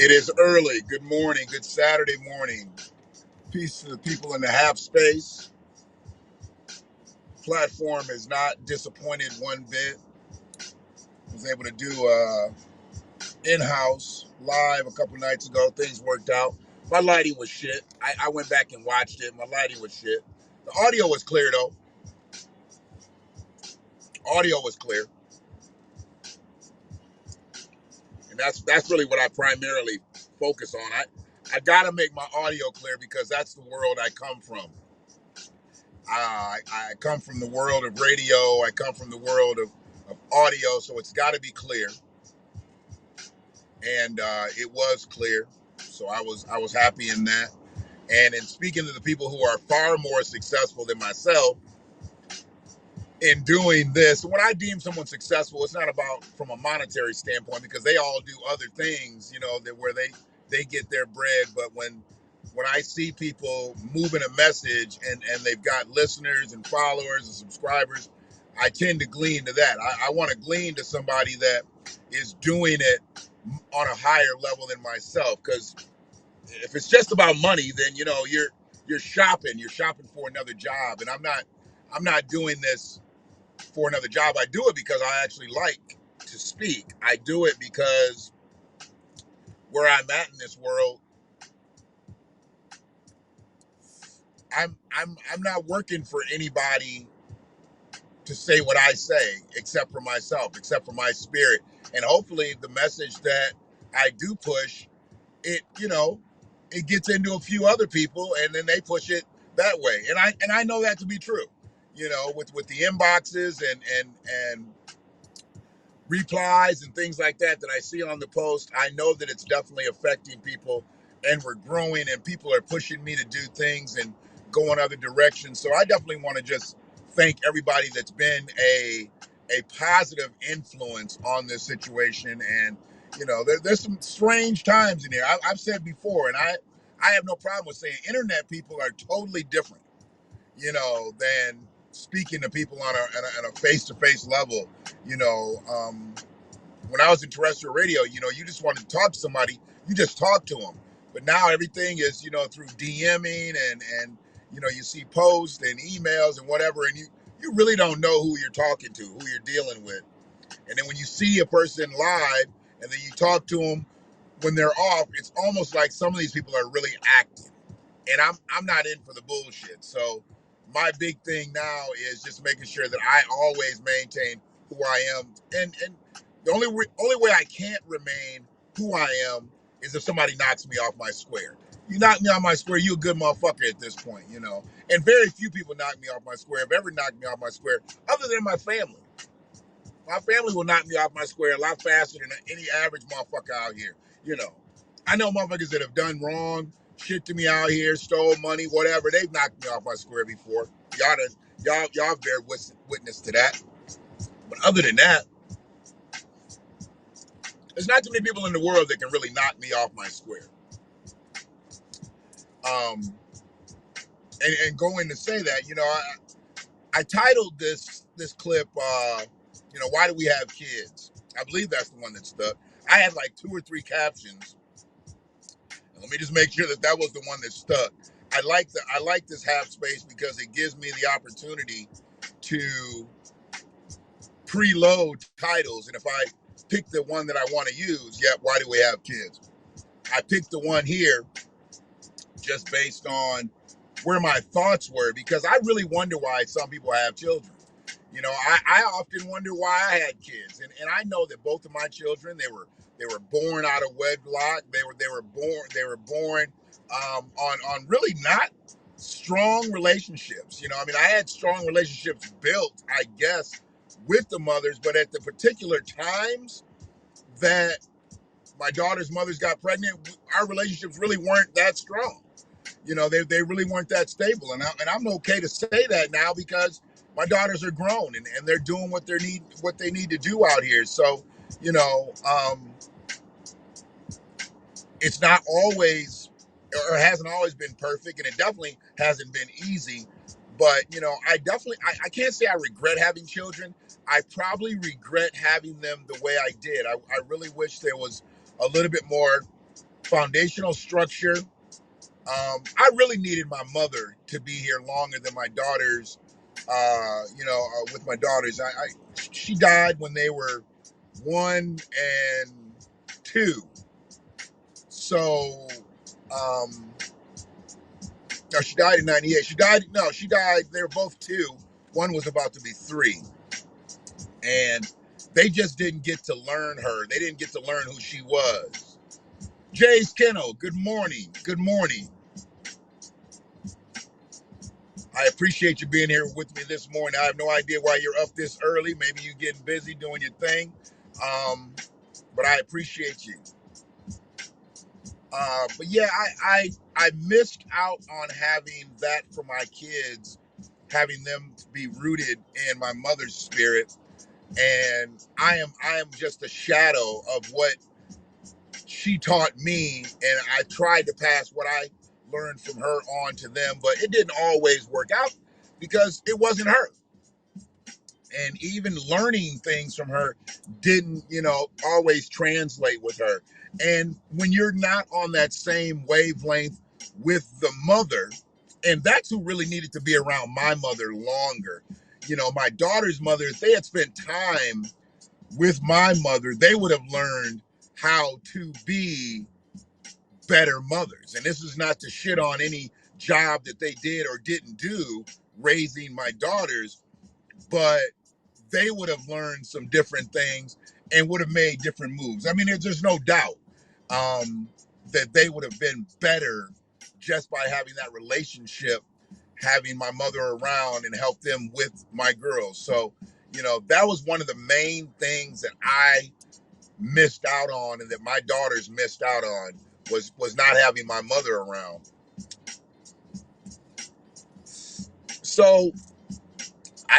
It is early. Good morning. Good Saturday morning. Peace to the people in the half space. Platform is not disappointed one bit. Was able to do in-house live a couple nights ago. Things worked out. My lighting was shit. I went back and watched it. My lighting was shit. The audio was clear though. Audio was clear. And that's really what I primarily focus on. I gotta make my audio clear because that's the world I come from. I come from the world of radio. I come from the world of audio, so it's got to be clear. And it was clear, so I was happy in that. And in speaking to the people who are far more successful than myself in doing this, when I deem someone successful, it's not about from a monetary standpoint because they all do other things, that where they get their bread. But when I see people moving a message and they've got listeners and followers and subscribers, I tend to glean to that. I want to glean to somebody that is doing it on a higher level than myself. Because if it's just about money, then you're shopping. You're shopping for another job, and I'm not doing this for another job. I do it because I actually like to speak. I do it because where I'm at in this world, I'm not working for anybody to say what I say, except for myself, except for my spirit. And hopefully the message that I do push, it gets into a few other people and then they push it that way. And I know that to be true. With the inboxes and replies and things like that I see on the post, I know that it's definitely affecting people and we're growing and people are pushing me to do things and go in other directions. So I definitely want to just thank everybody that's been a positive influence on this situation. And, there's some strange times in here. I've said before, and I have no problem with saying internet people are totally different, than speaking to people on a face-to-face level. When I was in terrestrial radio, you just wanted to talk to somebody, you just talk to them. But now everything is, through DMing and you see posts and emails and whatever, and you really don't know who you're talking to, who you're dealing with. And then when you see a person live and then you talk to them when they're off, it's almost like some of these people are really acting. And I'm not in for the bullshit. So my big thing now is just making sure that I always maintain who I am. And the only way I can't remain who I am is if somebody knocks me off my square. You knock me off my square, you a good motherfucker at this point, And very few people knock me off my square, have ever knocked me off my square, other than my family. My family will knock me off my square a lot faster than any average motherfucker out here. I know motherfuckers that have done wrong shit to me out here, stole money, whatever. They've knocked me off my square before. Y'all bear witness to that. But other than that, there's not too many people in the world that can really knock me off my square. And going to say that, I titled this clip, why do we have kids? I believe that's the one that stuck. I had like 2 or 3 captions. Let me just make sure that was the one that stuck. I like this half space because it gives me the opportunity to preload titles. And if I pick the one that I want to use, why do we have kids? I picked the one here just based on where my thoughts were, because I really wonder why some people have children. I often wonder why I had kids, and I know that both of my children, they were born out of wedlock. They were born on really not strong relationships. I had strong relationships built, I guess, with the mothers, but at the particular times that my daughter's mothers got pregnant, our relationships really weren't that strong. They really weren't that stable, and I'm okay to say that now because my daughters are grown and they're doing what they need to do out here. So, it's not always, or hasn't always been perfect, and it definitely hasn't been easy. But I can't say I regret having children. I probably regret having them the way I did. I really wish there was a little bit more foundational structure. I really needed my mother to be here longer than my daughters. With my daughters, she died when they were 1 and 2. So, um, no, she died in '98. She died. They were both 2. One was about to be 3, and they just didn't get to learn her. They didn't get to learn who she was. Jay's Kennel, good morning. Good morning. I appreciate you being here with me this morning. I have no idea why you're up this early. Maybe you're getting busy doing your thing. But I appreciate you. But yeah, I missed out on having that for my kids, having them be rooted in my mother's spirit. And I am just a shadow of what she taught me, and I tried to pass what I learned from her on to them, but it didn't always work out because it wasn't her. And even learning things from her didn't, always translate with her. And when you're not on that same wavelength with the mother, and that's who really needed to be around my mother longer. My daughter's mother, if they had spent time with my mother, they would have learned how to be better mothers. And this is not to shit on any job that they did or didn't do raising my daughters, but they would have learned some different things and would have made different moves. I mean, there's just no doubt that they would have been better just by having that relationship, having my mother around and help them with my girls. So, that was one of the main things that I missed out on and that my daughters missed out on was not having my mother around. So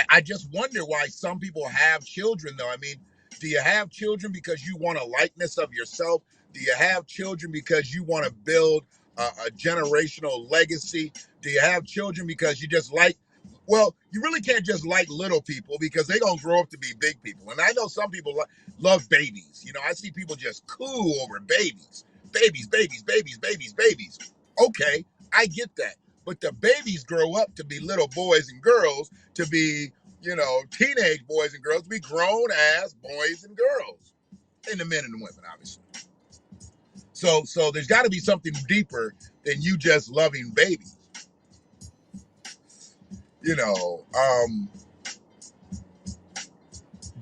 I just wonder why some people have children, though. I mean, do you have children because you want a likeness of yourself? Do you have children because you want to build a generational legacy? Do you have children because you just like, well, you really can't just like little people because they're going to grow up to be big people. And I know some people love babies. I see people just coo over babies. Babies, babies, babies, babies, babies. Okay, I get that. But the babies grow up to be little boys and girls, to be, teenage boys and girls, to be grown ass boys and girls. And the men and the women, obviously. So there's got to be something deeper than you just loving babies. Do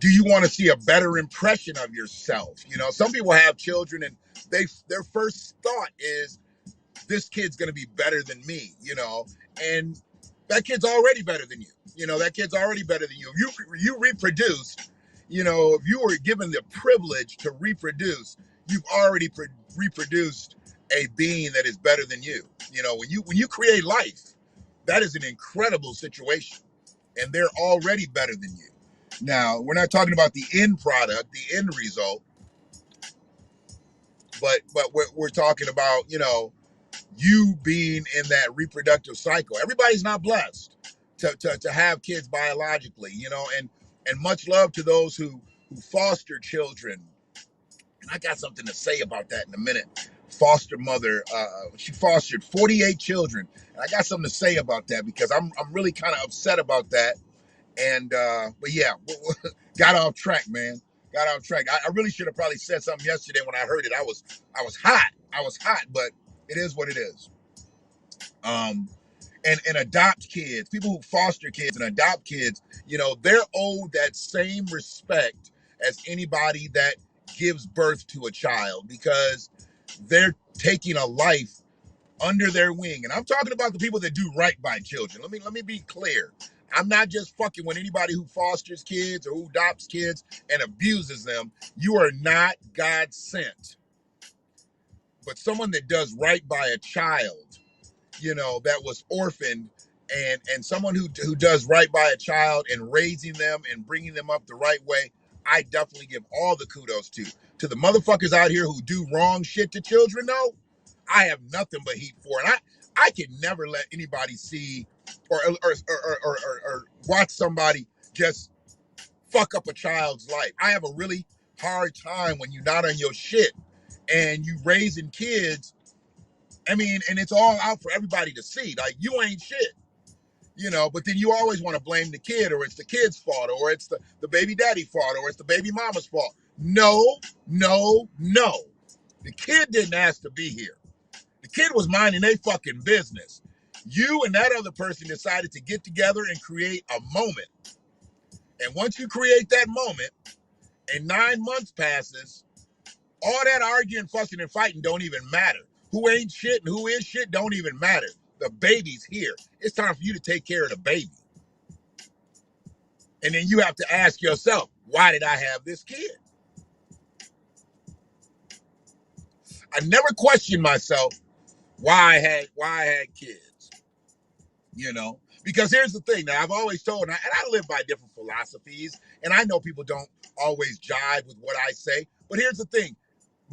you want to see a better impression of yourself? Some people have children and their first thought is, this kid's going to be better than me, and that kid's already better than you. That kid's already better than you. You reproduced, if you were given the privilege to reproduce, you've already reproduced a being that is better than you. When you create life, that is an incredible situation, and they're already better than you. Now, we're not talking about the end product, the end result, but we're talking about, you being in that reproductive cycle. Everybody's not blessed to have kids biologically, and much love to those who foster children. And I got something to say about that in a minute. Foster mother, she fostered 48 children. And I got something to say about that because I'm really kind of upset about that. And but yeah, got off track, man. Got off track. I really should have probably said something yesterday when I heard it. I was hot. I was hot, but it is what it is. And adopt kids, people who foster kids and adopt kids, they're owed that same respect as anybody that gives birth to a child because they're taking a life under their wing. And I'm talking about the people that do right by children. Let me be clear. I'm not just fucking with anybody who fosters kids or who adopts kids and abuses them. You are not God sent. But someone that does right by a child, that was orphaned, and someone who does right by a child and raising them and bringing them up the right way, I definitely give all the kudos to the motherfuckers out here who do wrong shit to children. Though, I have nothing but heat for it. I can never let anybody see or watch somebody just fuck up a child's life. I have a really hard time when you're not on your shit and you raising kids. I mean, and it's all out for everybody to see. Like, you ain't shit, but then you always want to blame the kid, or it's the kid's fault, or it's the baby daddy fault, or it's the baby mama's fault. No, no, no. The kid didn't ask to be here. The kid was minding their fucking business. You and that other person decided to get together and create a moment. And once you create that moment, and 9 months passes, all that arguing, fussing, and fighting don't even matter. Who ain't shit and who is shit don't even matter. The baby's here. It's time for you to take care of the baby. And then you have to ask yourself, why did I have this kid? I never questioned myself why I had kids. Because here's the thing that I've always told, and I live by different philosophies, and I know people don't always jive with what I say, but here's the thing.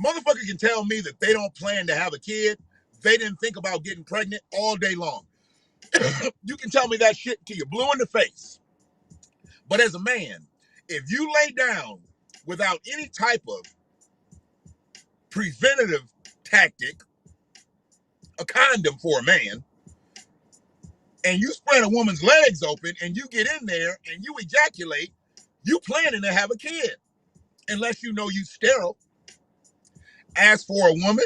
Motherfucker can tell me that they don't plan to have a kid. They didn't think about getting pregnant all day long. You can tell me that shit till you're blue in the face. But as a man, if you lay down without any type of preventative tactic, a condom for a man, and you spread a woman's legs open and you get in there and you ejaculate, you planning to have a kid. Unless you know you sterile. As for a woman,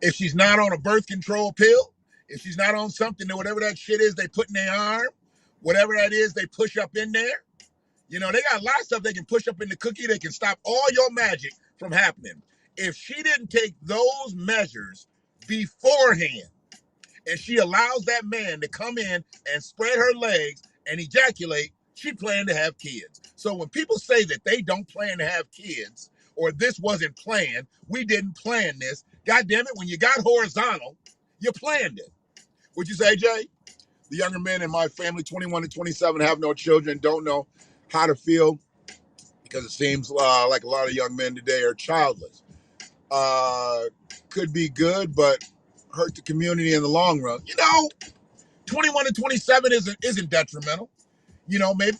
if she's not on a birth control pill, if she's not on something, whatever that shit is they put in their arm, whatever that is they push up in there, they got a lot of stuff they can push up in the cookie. They can stop all your magic from happening. If she didn't take those measures beforehand, and she allows that man to come in and spread her legs and ejaculate, she planned to have kids. So when people say that they don't plan to have kids, or this wasn't planned, we didn't plan this, God damn it, when you got horizontal, you planned it. Would you say, Jay? The younger men in my family, 21 to 27, have no children, don't know how to feel, because it seems like a lot of young men today are childless. Could be good, but hurt the community in the long run. 21 to 27 isn't detrimental. Maybe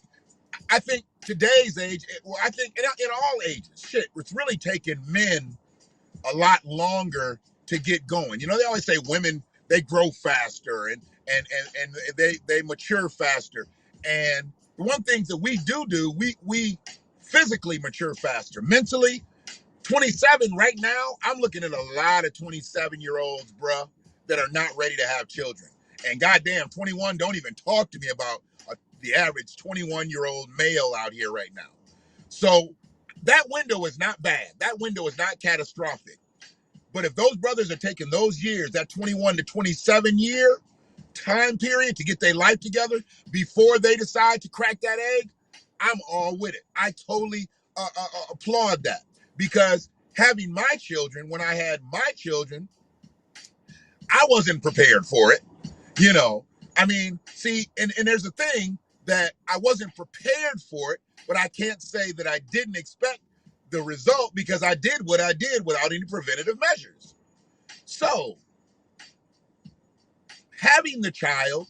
I think today's age, I think in all ages, shit, it's really taken men a lot longer to get going. They always say women, they grow faster and they mature faster. And the one things that we do, we physically mature faster. Mentally, 27 right now, I'm looking at a lot of 27-year-olds, bruh, that are not ready to have children. And goddamn, 21, don't even talk to me about the average 21-year-old male out here right now. So that window is not bad. That window is not catastrophic. But if those brothers are taking those years, that 21 to 27 year time period to get their life together before they decide to crack that egg, I'm all with it. I totally applaud that. Because having my children, when I had my children, I wasn't prepared for it. I mean, see, and there's a thing that I wasn't prepared for it, but I can't say that I didn't expect the result, because I did what I did without any preventative measures. So, having the child,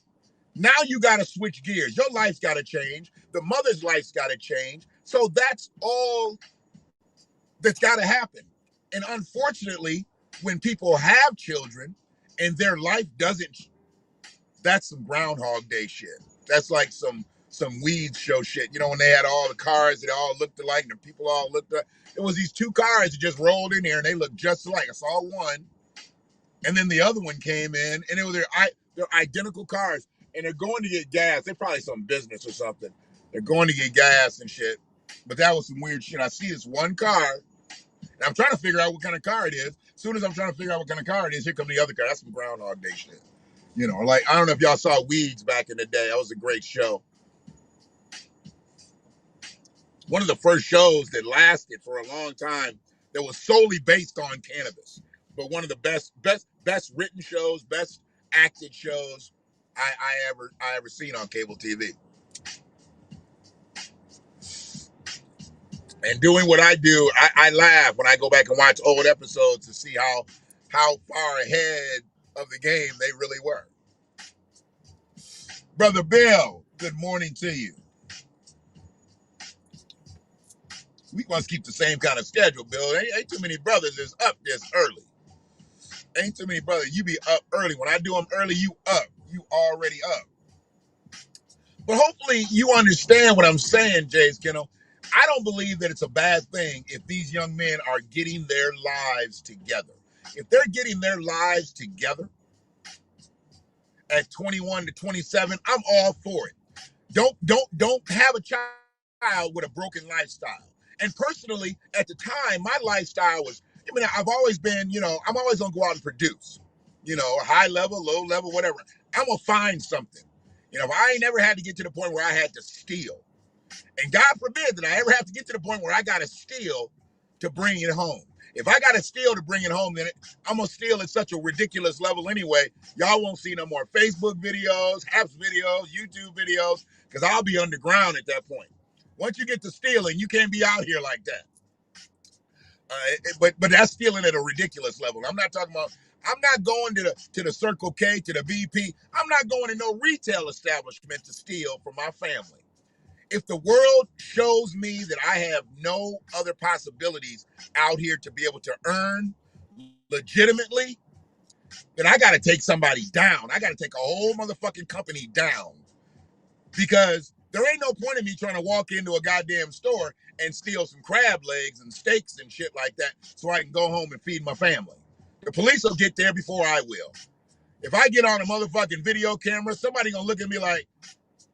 now you got to switch gears. Your life's got to change. The mother's life's got to change. So that's all that's got to happen. And unfortunately, when people have children and their life doesn't, that's some Groundhog Day shit. That's like some Weeds show shit. When they had all the cars that all looked alike and the people all looked alike. It was these two cars that just rolled in here and they looked just alike. I saw one, and then the other one came in, and it was they're identical cars, and they're going to get gas. They're probably some business or something. They're going to get gas and shit. But that was some weird shit. I see this one car, and I'm trying to figure out what kind of car it is. As soon as I'm trying to figure out what kind of car it is, here come the other car. That's some Groundhog Day shit. Like, I don't know if y'all saw Weeds back in the day. That was a great show. One of the first shows that lasted for a long time that was solely based on cannabis. But one of the best written shows, best acted shows I ever seen on cable TV. And doing what I do, I laugh when I go back and watch old episodes to see how far ahead of the game they really were. Brother Bill, good morning to you. We must keep the same kind of schedule, Bill. Ain't too many brothers that's up this early. Ain't too many brothers. You be up early. When I do them early, you up. You already up. But hopefully you understand what I'm saying, Jace Kennel. I don't believe that it's a bad thing if these young men are getting their lives together. If they're getting their lives together at 21 to 27, I'm all for it. Don't have a child with a broken lifestyle. And personally, at the time, my lifestyle was, I've always been, I'm always gonna go out and produce, high level, low level, whatever. I'm gonna find something. If I ain't never had to get to the point where I had to steal, and God forbid that I ever have to get to the point where I gotta steal to bring it home. If I gotta steal to bring it home, then I'm gonna steal at such a ridiculous level anyway. Y'all won't see no more Facebook videos, apps videos, YouTube videos, because I'll be underground at that point. Once you get to stealing, you can't be out here like that. But that's stealing at a ridiculous level. I'm not talking about. I'm not going to the Circle K, to the BP. I'm not going to no retail establishment to steal from my family. If the world shows me that I have no other possibilities out here to be able to earn legitimately, then I got to take somebody down. I got to take a whole motherfucking company down, because there ain't no point in me trying to walk into a goddamn store and steal some crab legs and steaks and shit like that so I can go home and feed my family. The police will get there before I will. If I get on a motherfucking video camera, somebody gonna look at me like,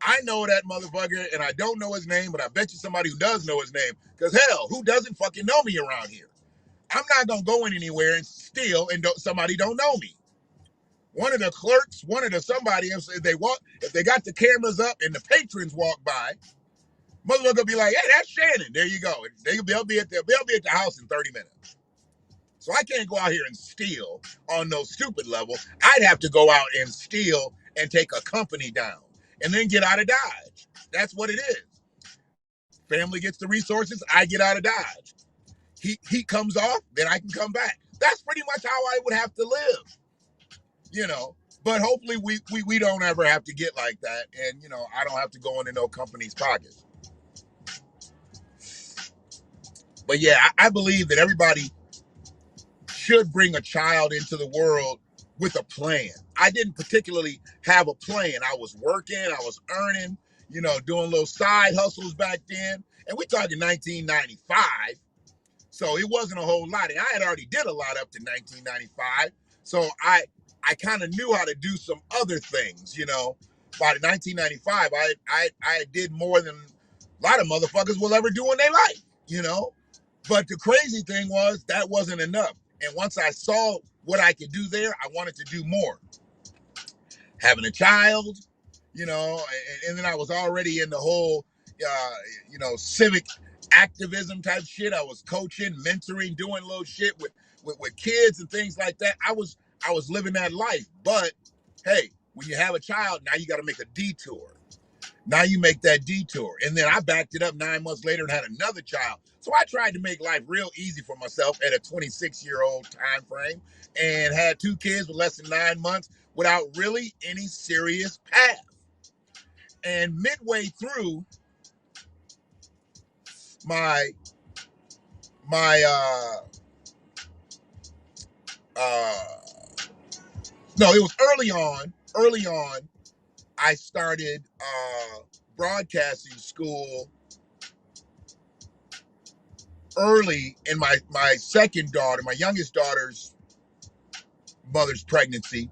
I know that motherfucker and I don't know his name, but I bet you somebody who does know his name, because hell, who doesn't fucking know me around here? I'm not gonna go in anywhere and steal and somebody don't know me. One of the clerks, somebody, if they got the cameras up and the patrons walk by, motherfucker will be like, hey, that's Shannon. There you go. They'll be at the house in 30 minutes. So I can't go out here and steal on no stupid level. I'd have to go out and steal and take a company down and then get out of Dodge. That's what it is. Family gets the resources, I get out of Dodge. Heat comes off, then I can come back. That's pretty much how I would have to live, But hopefully we don't ever have to get like that, and I don't have to go into no company's pockets. But yeah, I believe that everybody should bring a child into the world with a plan. I didn't particularly have a plan. I was working, I was earning, doing little side hustles back then. And we're talking 1995. So it wasn't a whole lot. And I had already did a lot up to 1995. So I kind of knew how to do some other things, By 1995, I did more than a lot of motherfuckers will ever do in their life, But the crazy thing was that wasn't enough. And once I saw what I could do there, I wanted to do more. Having a child, and then I was already in the whole, civic activism type shit. I was coaching, mentoring, doing little shit with kids and things like that. I was living that life. But hey, when you have a child, now you got to make a detour. Now you make that detour. And then I backed it up 9 months later and had another child. So I tried to make life real easy for myself at a 26-year-old time frame, and had 2 kids with less than 9 months without really any serious path. And midway through my no, it was early on, I started broadcasting school early in my second daughter, my youngest daughter's mother's pregnancy,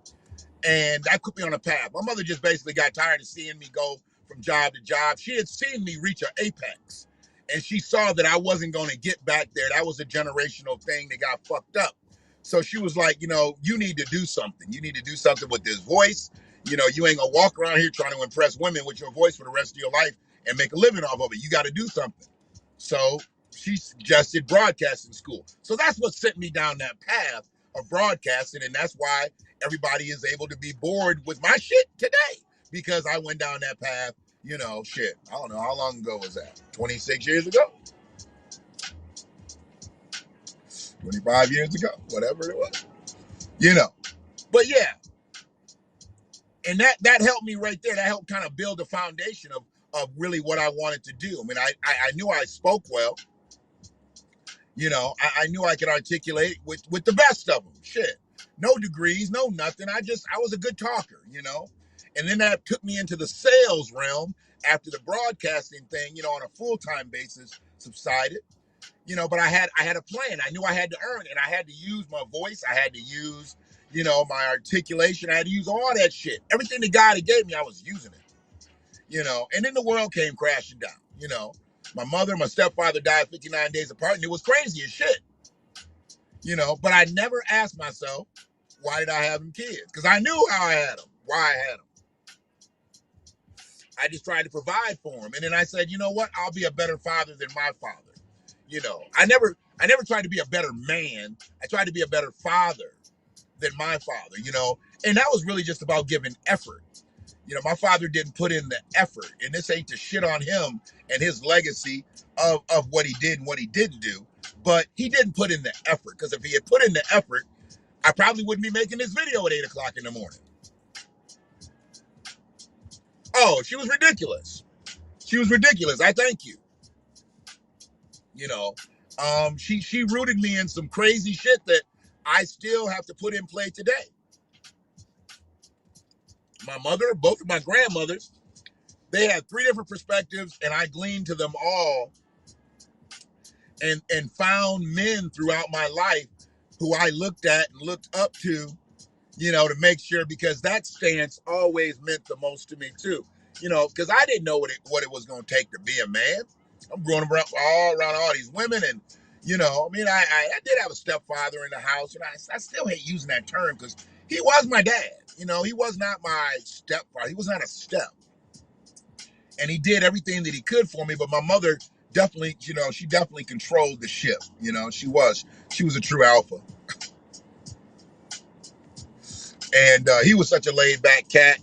and that put me on a path. My mother just basically got tired of seeing me go from job to job. She had seen me reach an apex, and she saw that I wasn't going to get back there. That was a generational thing that got fucked up. So she was like, you need to do something. You need to do something with this voice. You ain't gonna walk around here trying to impress women with your voice for the rest of your life and make a living off of it. You got to do something. So she suggested broadcasting school. So that's what sent me down that path of broadcasting, and that's why everybody is able to be bored with my shit today, because I went down that path, shit. I don't know, how long ago was that? 26 years ago? 25 years ago? Whatever it was. But yeah. And that helped me right there. That helped kind of build the foundation of really what I wanted to do. I mean, I knew I spoke well. I knew I could articulate with the best of them. Shit, no degrees, no nothing. I was a good talker. And then that took me into the sales realm after the broadcasting thing, on a full-time basis subsided. But I had a plan. I knew I had to earn, and I had to use my voice. I had to use, my articulation. I had to use all that shit. Everything that God had gave me, I was using it. And then the world came crashing down. My mother, my stepfather died 59 days apart, and it was crazy as shit. But I never asked myself, why did I have them kids? Because I knew how I had them, why I had them. I just tried to provide for them. And then I said, you know what? I'll be a better father than my father. I never tried to be a better man. I tried to be a better father than my father. And that was really just about giving effort. My father didn't put in the effort, and this ain't to shit on him and his legacy of what he did and what he didn't do, but he didn't put in the effort, because if he had put in the effort, I probably wouldn't be making this video at 8 o'clock in the morning. Oh, she was ridiculous. She was ridiculous. I thank you. She rooted me in some crazy shit that I still have to put in play today. My mother, both of my grandmothers, they had 3 different perspectives, and I gleaned to them all and found men throughout my life who I looked at and looked up to make sure, because that stance always meant the most to me too. Because I didn't know what it was going to take to be a man. I'm growing up around all these women, and I did have a stepfather in the house, and I still hate using that term because he was my dad. He was not my stepfather. He was not a step, and he did everything that he could for me. But my mother definitely, she definitely controlled the ship. She was a true alpha. And he was such a laid back cat.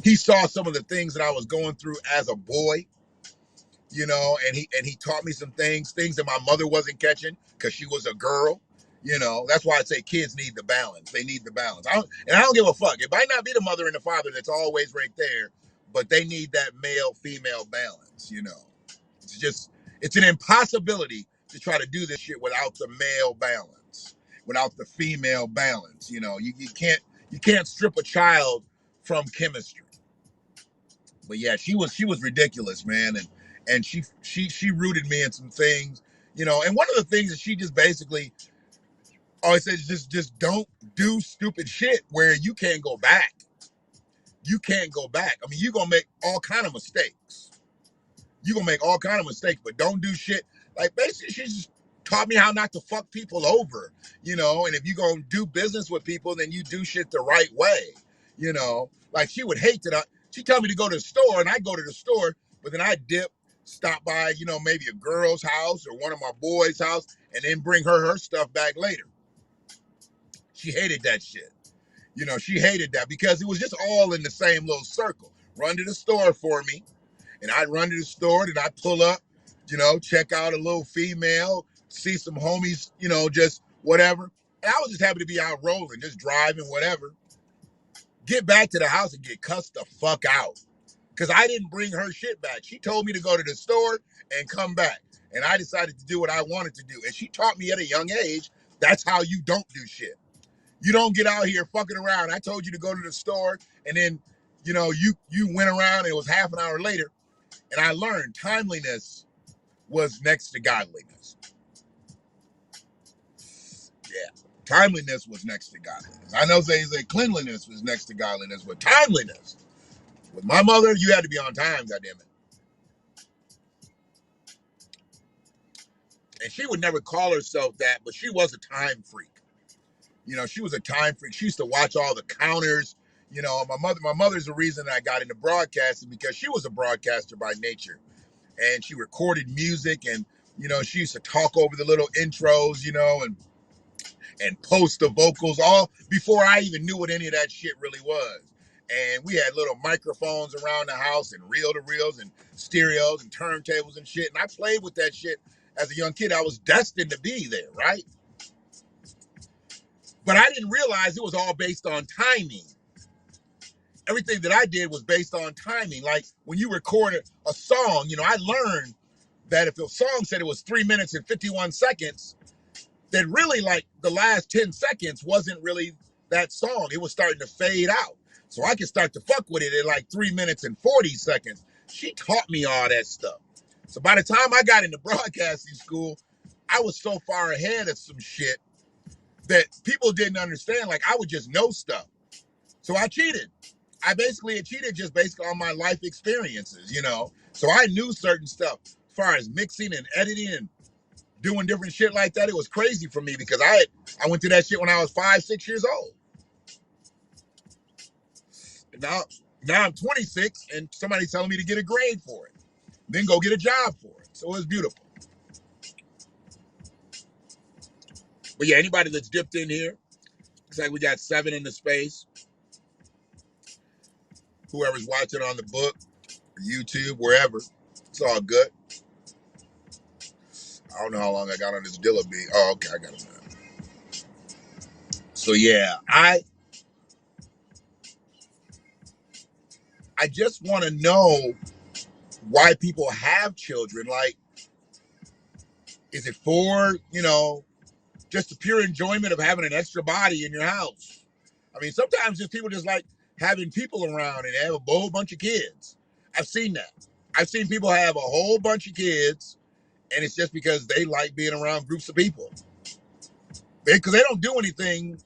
He saw some of the things that I was going through as a boy, and he taught me some things that my mother wasn't catching because she was a girl. That's why I say kids need the balance. They need the balance. I don't give a fuck. It might not be the mother and the father that's always right there, but they need that male-female balance. It's an impossibility to try to do this shit without the male balance, without the female balance. You can't strip a child from chemistry. But yeah, she was ridiculous, man, and she rooted me in some things. And one of the things that she just basically always says, just don't do stupid shit where you can't go back. You can't go back. I mean, you're gonna make all kind of mistakes. You're gonna make all kind of mistakes, but don't do shit. Like, basically, she just taught me how not to fuck people over. And if you're gonna do business with people, then you do shit the right way. Like, she would hate that she tell me to go to the store, and I go to the store, but then I dip, stop by, maybe a girl's house or one of my boys' house, and then bring her stuff back later. She hated that shit. She hated that because it was just all in the same little circle. Run to the store for me, and I'd run to the store, and I'd pull up, check out a little female, see some homies, just whatever. And I was just happy to be out rolling, just driving, whatever. Get back to the house and get cussed the fuck out. Because I didn't bring her shit back. She told me to go to the store and come back. And I decided to do what I wanted to do. And she taught me at a young age, that's how you don't do shit. You don't get out here fucking around. I told you to go to the store, and then, you went around, and it was half an hour later. And I learned timeliness was next to godliness. Yeah. Timeliness was next to godliness. I know they say cleanliness was next to godliness, but timeliness. With my mother, you had to be on time, goddammit. And she would never call herself that, but she was a time freak. She was a time freak. She used to watch all the counters. My mother's the reason that I got into broadcasting, because she was a broadcaster by nature. And she recorded music, and, she used to talk over the little intros, and post the vocals all before I even knew what any of that shit really was. And we had little microphones around the house, and reel-to-reels and stereos and turntables and shit. And I played with that shit as a young kid. I was destined to be there, right? But I didn't realize it was all based on timing. Everything that I did was based on timing. Like, when you record a song, I learned that if the song said it was 3 minutes and 51 seconds, that really like the last 10 seconds wasn't really that song. It was starting to fade out. So I could start to fuck with it at like 3 minutes and 40 seconds. She taught me all that stuff. So by the time I got into broadcasting school, I was so far ahead of some shit that people didn't understand. Like I would just know stuff. So I cheated. I basically cheated just based on my life experiences, you know. So I knew certain stuff as far as mixing and editing and doing different shit like that. It was crazy for me because I went through that shit when I was 5, 6 years old. And now I'm 26 and somebody's telling me to get a grade for it, then go get a job for it. So it was beautiful. But yeah, anybody that's dipped in here, looks like we got 7 in the space. Whoever's watching on the book, YouTube, wherever, it's all good. I don't know how long I got on this Dilla beat. Oh, okay, I got it now. So yeah, I just want to know why people have children. Like, is it for, you know, just the pure enjoyment of having an extra body in your house? I mean, sometimes just people just like having people around and have a whole bunch of kids. I've seen that. I've seen people have a whole bunch of kids and it's just because they like being around groups of people. Because they don't do anything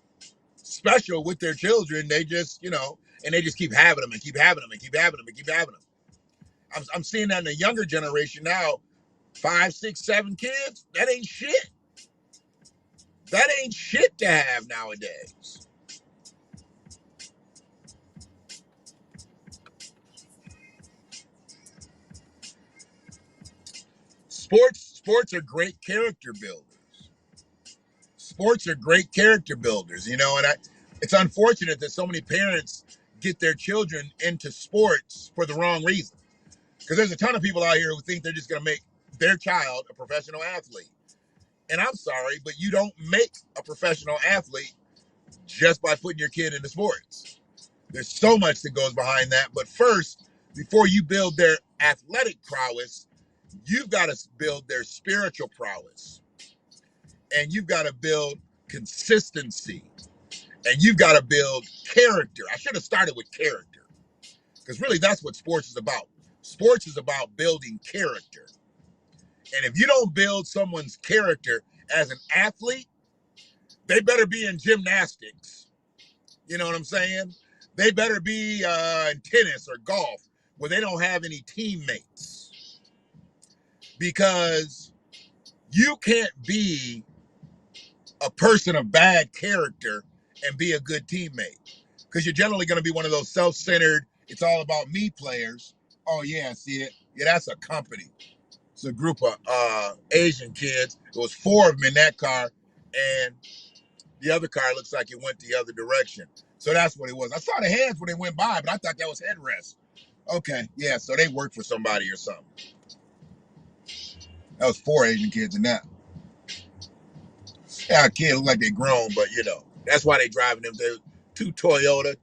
special with their children. They just, you know, and they just keep having them and keep having them and keep having them and keep having them. I'm seeing that in the younger generation now, 5, 6, 7 kids. That ain't shit. That ain't shit to have nowadays. Sports are great character builders. Sports are great character builders, you know, and it's unfortunate that so many parents get their children into sports for the wrong reason. Because there's a ton of people out here who think they're just going to make their child a professional athlete. And I'm sorry, but you don't make a professional athlete just by putting your kid into sports. There's so much that goes behind that. But first, before you build their athletic prowess, you've got to build their spiritual prowess. And you've got to build consistency. And you've got to build character. I should have started with character. Because really, that's what sports is about. Sports is about building character. And if you don't build someone's character as an athlete, they better be in gymnastics. You know what I'm saying? They better be in tennis or golf where they don't have any teammates. Because you can't be a person of bad character and be a good teammate. Because you're generally going to be one of those self-centered, it's all about me players. Oh, yeah, see it? Yeah, that's a company. It's a group of Asian kids. There was 4 of them in that car, and the other car looks like it went the other direction. So that's what it was. I saw the hands when they went by, but I thought that was headrest. Okay, yeah, so they worked for somebody or something. That was 4 Asian kids in that. Yeah, kids look like they grown, but you know, that's why they driving them. They're two Toyota,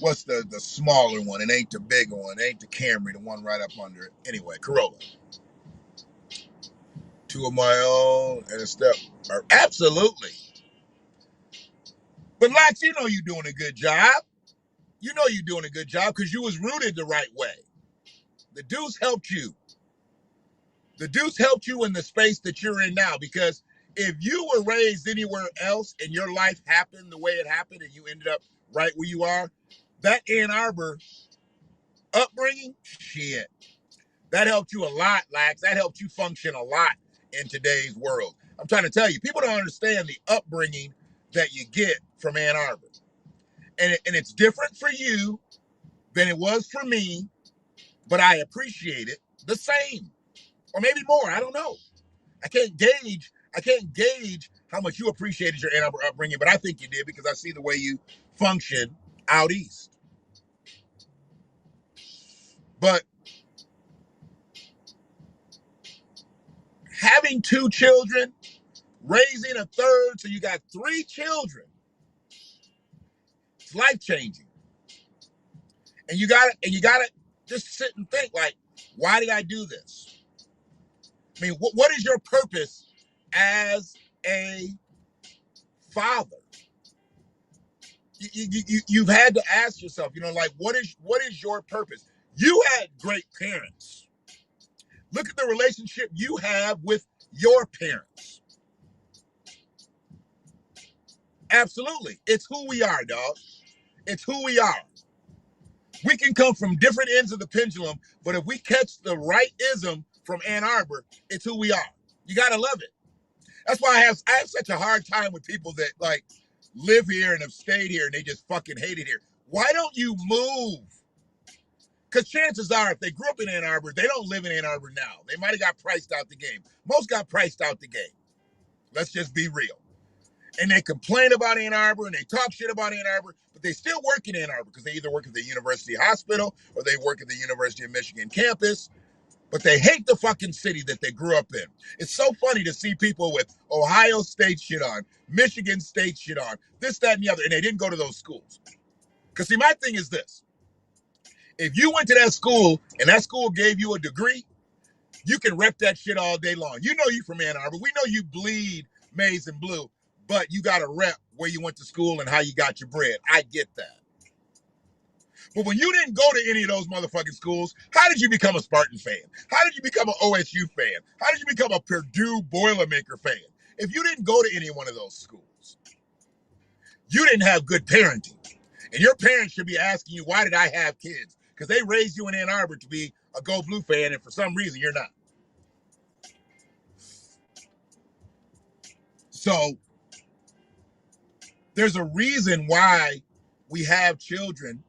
what's the smaller one? It ain't the bigger one. It ain't the Camry, the one right up under it. Anyway, Corolla. 2 of my own and a step. Absolutely. But Lax, you know you're doing a good job. You know you're doing a good job because you was rooted the right way. The Deuce helped you. The Deuce helped you in the space that you're in now, because if you were raised anywhere else and your life happened the way it happened and you ended up right where you are, that Ann Arbor upbringing, shit, that helped you a lot, Lax. That helped you function a lot in today's world. I'm trying to tell you, people don't understand the upbringing that you get from Ann Arbor. And it's different for you than it was for me, but I appreciate it the same. Or maybe more, I don't know. I can't gauge how much you appreciated your Ann Arbor upbringing, but I think you did because I see the way you function out east. But having 2 children, raising a third, so you got 3 children, it's life changing. And you gotta just sit and think, like, Why did I do this? I mean, what is your purpose as a father? You've had to ask yourself, like, what is your purpose? You had great parents. Look at the relationship you have with your parents. Absolutely. It's who we are, dog. It's who we are. We can come from different ends of the pendulum, but if we catch the right ism from Ann Arbor, it's who we are. You got to love it. That's why I have such a hard time with people that like live here and have stayed here and they just fucking hate it here. Why don't you move? Because chances are, if they grew up in Ann Arbor, they don't live in Ann Arbor now. They might have got priced out the game. Most got priced out the game. Let's just be real. And they complain about Ann Arbor and they talk shit about Ann Arbor, but they still work in Ann Arbor because they either work at the University Hospital or they work at the University of Michigan campus, but they hate the fucking city that they grew up in. It's so funny to see people with Ohio State shit on, Michigan State shit on, this, that, and the other, and they didn't go to those schools. Because see, my thing is this. If you went to that school and that school gave you a degree, you can rep that shit all day long. You know you from Ann Arbor. We know you bleed maize and blue, but you got to rep where you went to school and how you got your bread. I get that. But when you didn't go to any of those motherfucking schools, how did you become a Spartan fan? How did you become an OSU fan? How did you become a Purdue Boilermaker fan? If you didn't go to any one of those schools, you didn't have good parenting. And your parents should be asking you, why did I have kids? Because they raised you in Ann Arbor to be a Go Blue fan, and for some reason, you're not. So there's a reason why we have children.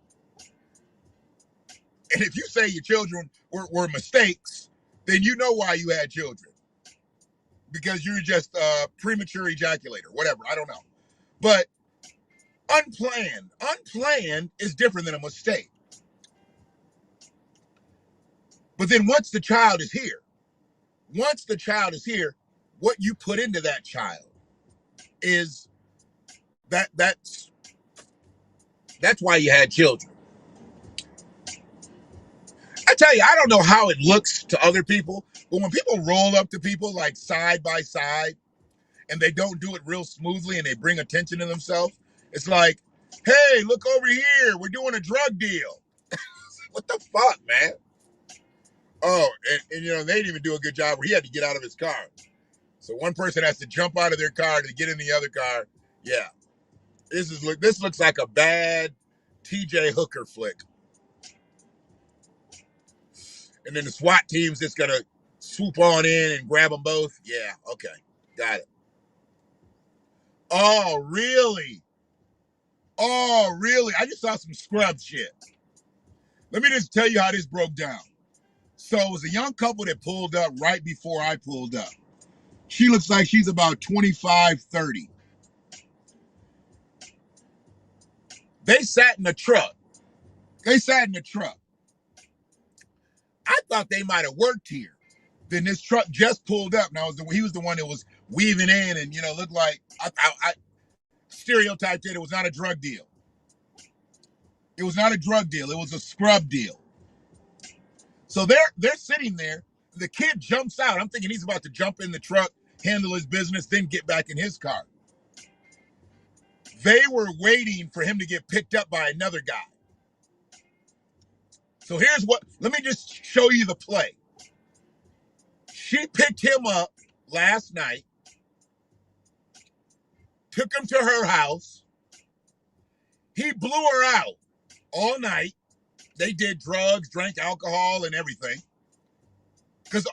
And if you say your children were mistakes, then you know why you had children. Because you're just a premature ejaculator, whatever, I don't know. But unplanned is different than a mistake. But then once the child is here, what you put into that child is that's why you had children. I tell you, I don't know how it looks to other people, but when people roll up to people like side by side and they don't do it real smoothly and they bring attention to themselves, it's like, hey, look over here, we're doing a drug deal. What the fuck, man? Oh, and they didn't even do a good job where he had to get out of his car. So one person has to jump out of their car to get in the other car. Yeah. This looks like a bad TJ Hooker flick. And then the SWAT team's just gonna swoop on in and grab them both. Yeah, okay. Got it. Oh, really? Oh, really? I just saw some scrub shit. Let me just tell you how this broke down. So it was a young couple that pulled up right before I pulled up. She looks like she's about 25, 30. They sat in the truck. I thought they might have worked here. Then this truck just pulled up. Now he was the one that was weaving in and looked like I stereotyped it. It was not a drug deal. It was not a drug deal. It was a scrub deal. So they're sitting there. The kid jumps out. I'm thinking he's about to jump in the truck, handle his business, then get back in his car. They were waiting for him to get picked up by another guy. So let me just show you the play. She picked him up last night, took him to her house. He blew her out all night. They did drugs, drank alcohol, and everything. Because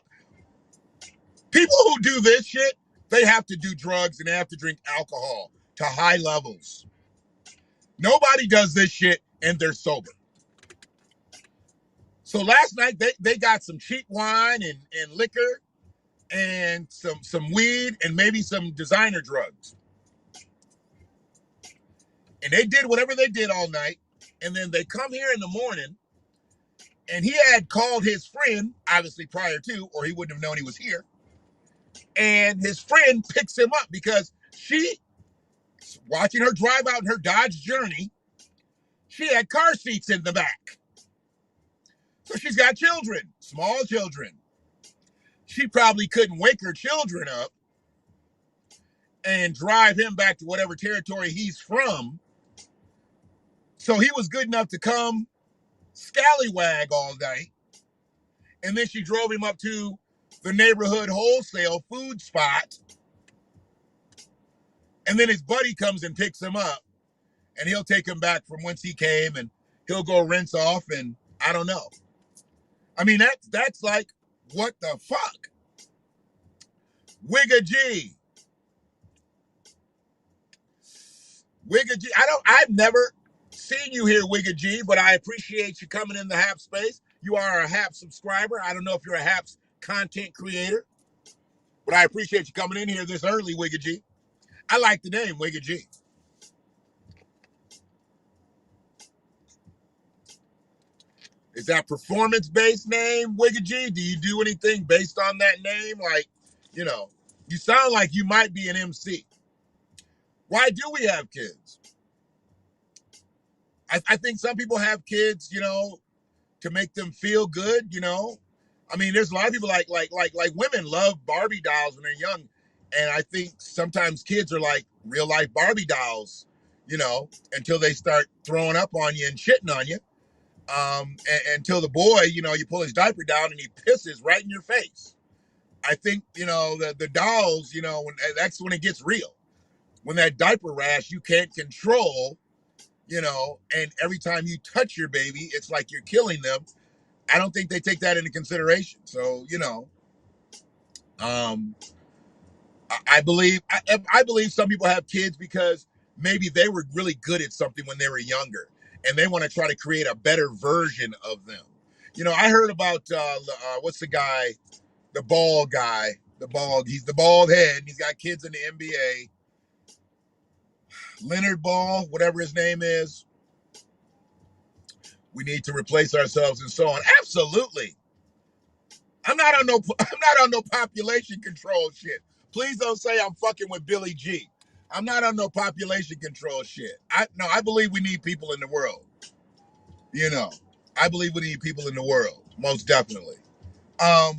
people who do this shit, they have to do drugs and they have to drink alcohol to high levels. Nobody does this shit and they're sober. So last night they got some cheap wine and liquor and some weed and maybe some designer drugs. And they did whatever they did all night. And then they come here in the morning and he had called his friend, obviously prior to, or he wouldn't have known he was here. And his friend picks him up because she, watching her drive out in her Dodge Journey, she had car seats in the back. So she's got children, small children. She probably couldn't wake her children up and drive him back to whatever territory he's from. So he was good enough to come scallywag all night. And then she drove him up to the neighborhood wholesale food spot. And then his buddy comes and picks him up. And he'll take him back from whence he came. And he'll go rinse off. And I don't know. I mean, that's like, what the fuck? Wigga G. Wigga G. I've never seen you here, Wigga G, but I appreciate you coming in the Hap space. You are a Hap subscriber. I don't know if you're a Hap's content creator, but I appreciate you coming in here this early, Wigga G. I like the name, Wigga G. Is that performance-based name, Wigga G? Do you do anything based on that name? Like, you know, you sound like you might be an MC. Why do we have kids? I think some people have kids, you know, to make them feel good, you know. I mean, there's a lot of people like women love Barbie dolls when they're young. And I think sometimes kids are like real life Barbie dolls, you know, until they start throwing up on you and shitting on you. And until the boy, you know, you pull his diaper down and he pisses right in your face. I think, you know, the dolls, you know, that's when it gets real. When that diaper rash you can't control, you know, and every time you touch your baby, it's like you're killing them. I don't think they take that into consideration. So, you know, I believe some people have kids because maybe they were really good at something when they were younger, and they want to try to create a better version of them. You know, I heard about what's the guy, the bald guy, he's the bald head, and he's got kids in the NBA. Leonard Ball, whatever his name is. We need to replace ourselves and so on. Absolutely. I'm not on no population control shit. Please don't say I'm fucking with Billy G. I'm not on no population control shit. I believe we need people in the world. You know, I believe we need people in the world, most definitely. The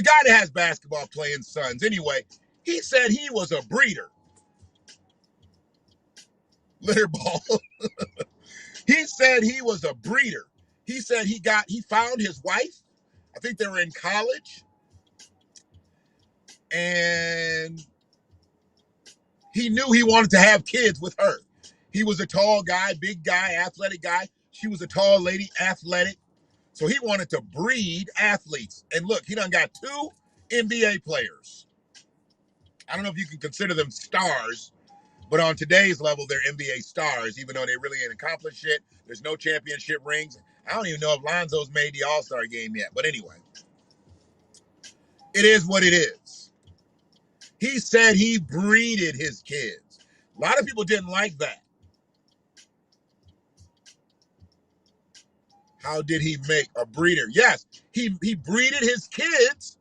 guy that has basketball playing sons, anyway, he said he was a breeder. Litterball. He said he was a breeder. He said he found his wife. I think they were in college. And he knew he wanted to have kids with her. He was a tall guy, big guy, athletic guy. She was a tall lady, athletic. So he wanted to breed athletes. And look, he done got 2 NBA players. I don't know if you can consider them stars, but on today's level, they're NBA stars, even though they really ain't accomplished shit. There's no championship rings. I don't even know if Lonzo's made the All-Star game yet. But anyway, it is what it is. He said he breeded his kids. A lot of people didn't like that. How did he make a breeder? Yes, he breeded his kids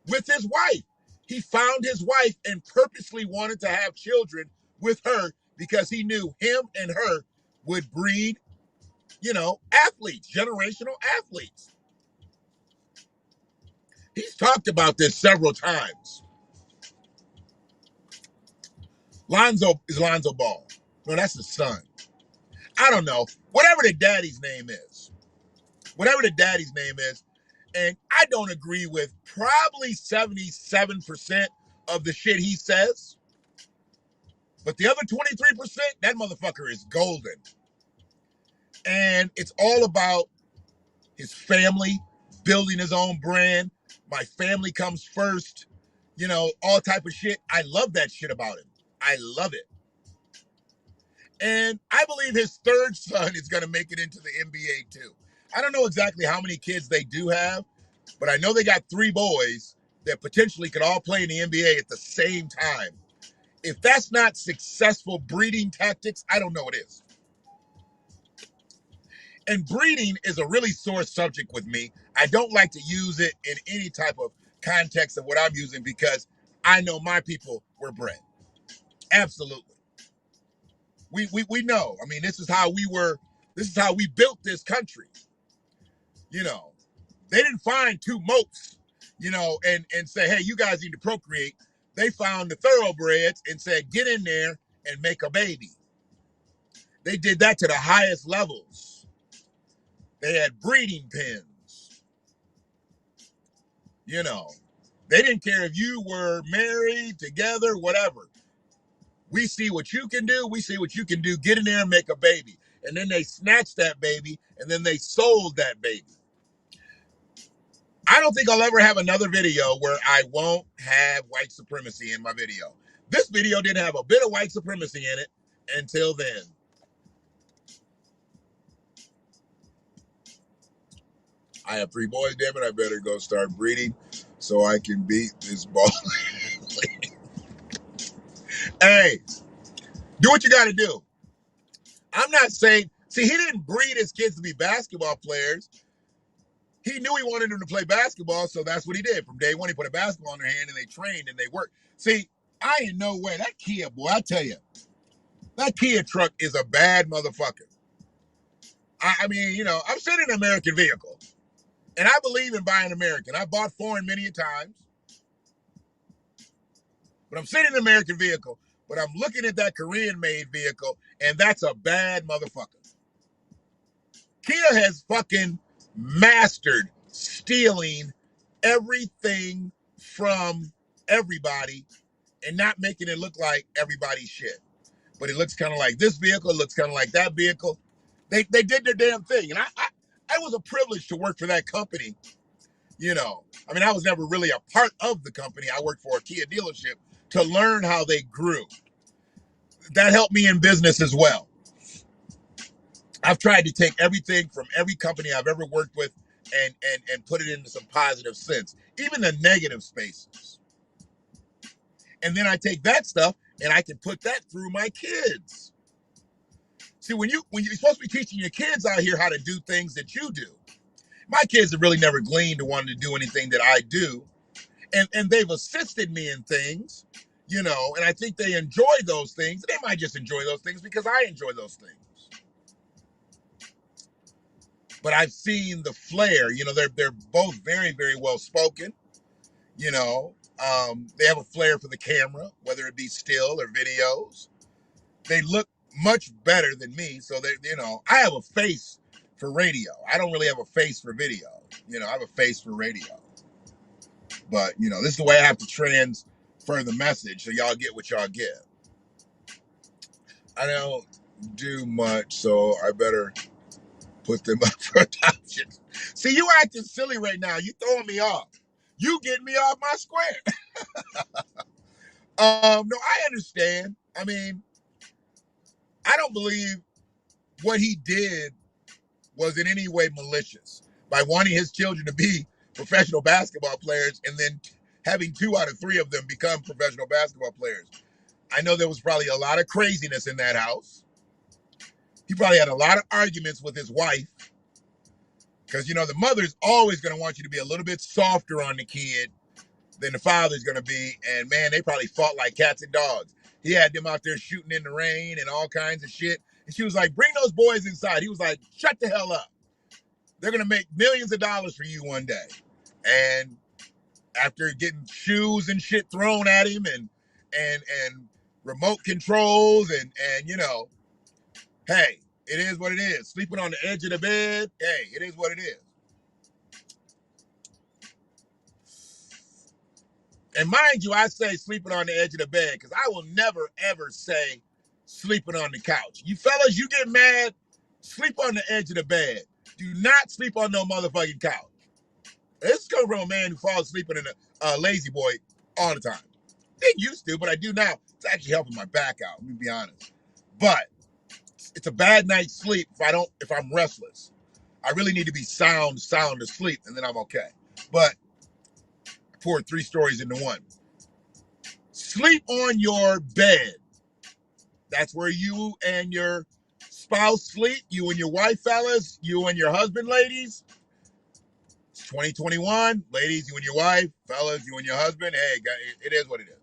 with his wife. He found his wife and purposely wanted to have children with her because he knew him and her would breed, you know, athletes, generational athletes. He's talked about this several times. Lonzo Ball. No, that's his son. I don't know. Whatever the daddy's name is. Whatever the daddy's name is. And I don't agree with probably 77% of the shit he says. But the other 23%, that motherfucker is golden. And it's all about his family, building his own brand. My family comes first. You know, all type of shit. I love that shit about him. I love it. And I believe his third son is going to make it into the NBA too. I don't know exactly how many kids they do have, but I know they got 3 boys that potentially could all play in the NBA at the same time. If that's not successful breeding tactics, I don't know what is. And breeding is a really sore subject with me. I don't like to use it in any type of context of what I'm using because I know my people were bred. Absolutely. We know. I mean, this is how we built this country. You know, they didn't find two mopes, and say, hey, you guys need to procreate. They found the thoroughbreds and said, get in there and make a baby. They did that to the highest levels. They had breeding pens. They didn't care if you were married, together, whatever. We see what you can do. We see what you can do. Get in there and make a baby. And then they snatched that baby, and then they sold that baby. I don't think I'll ever have another video where I won't have white supremacy in my video. This video didn't have a bit of white supremacy in it until then. I have 3 boys, damn it. I better go start breeding so I can beat this ball. Hey, do what you got to do. I'm not saying, see, he didn't breed his kids to be basketball players. He knew he wanted them to play basketball, so that's what he did. From day one, he put a basketball in their hand and they trained and they worked. See, I ain't no way. That Kia, boy, I tell you, that Kia truck is a bad motherfucker. I mean, I'm sitting in an American vehicle, and I believe in buying American. I bought foreign many a times, but I'm sitting in an American vehicle, but I'm looking at that Korean-made vehicle, and that's a bad motherfucker. Kia has fucking mastered stealing everything from everybody and not making it look like everybody's shit. But it looks kind of like this vehicle, it looks kind of like that vehicle. They did their damn thing. And I was a privilege to work for that company. I mean, I was never really a part of the company. I worked for a Kia dealership to learn how they grew. That helped me in business as well. I've tried to take everything from every company I've ever worked with and put it into some positive sense, even the negative spaces. And then I take that stuff and I can put that through my kids. See, when you're supposed to be teaching your kids out here how to do things that you do, my kids have really never gleaned to want to do anything that I do, and they've assisted me in things, and I think they enjoy those things. They might just enjoy those things because I enjoy those things. But I've seen the flair. They're both very, very well spoken. They have a flair for the camera, whether it be still or videos. They look much better than me, so I have a face for radio. I don't really have a face for video. I have a face for radio. But this is the way I have to transfer the message so y'all get what y'all get. I don't do much, so I better put them up for adoption. See, you acting silly right now. You throwing me off. You getting me off my square. No, I understand. I mean, I don't believe what he did was in any way malicious by wanting his children to be professional basketball players and then having 2 out of 3 of them become professional basketball players. I know there was probably a lot of craziness in that house. He probably had a lot of arguments with his wife because, the mother's always going to want you to be a little bit softer on the kid than the father's going to be. And, man, they probably fought like cats and dogs. He had them out there shooting in the rain and all kinds of shit. And she was like, bring those boys inside. He was like, shut the hell up. They're going to make millions of dollars for you one day. And after getting shoes and shit thrown at him and remote controls and hey, it is what it is. Sleeping on the edge of the bed, hey, it is what it is. And mind you, I say sleeping on the edge of the bed because I will never, ever say sleeping on the couch. You fellas, you get mad, sleep on the edge of the bed. Do not sleep on no motherfucking couch. This is coming from a man who falls asleep in a lazy boy all the time. Didn't used to, but I do now. It's actually helping my back out, let me be honest. But it's a bad night's sleep if I'm restless. I really need to be sound asleep, and then I'm okay. But I poured 3 stories into one. Sleep on your bed. That's where you and your spouse sleep. You and your wife, fellas. You and your husband, ladies. It's 2021. Ladies, you and your wife. Fellas, you and your husband. Hey, it is what it is.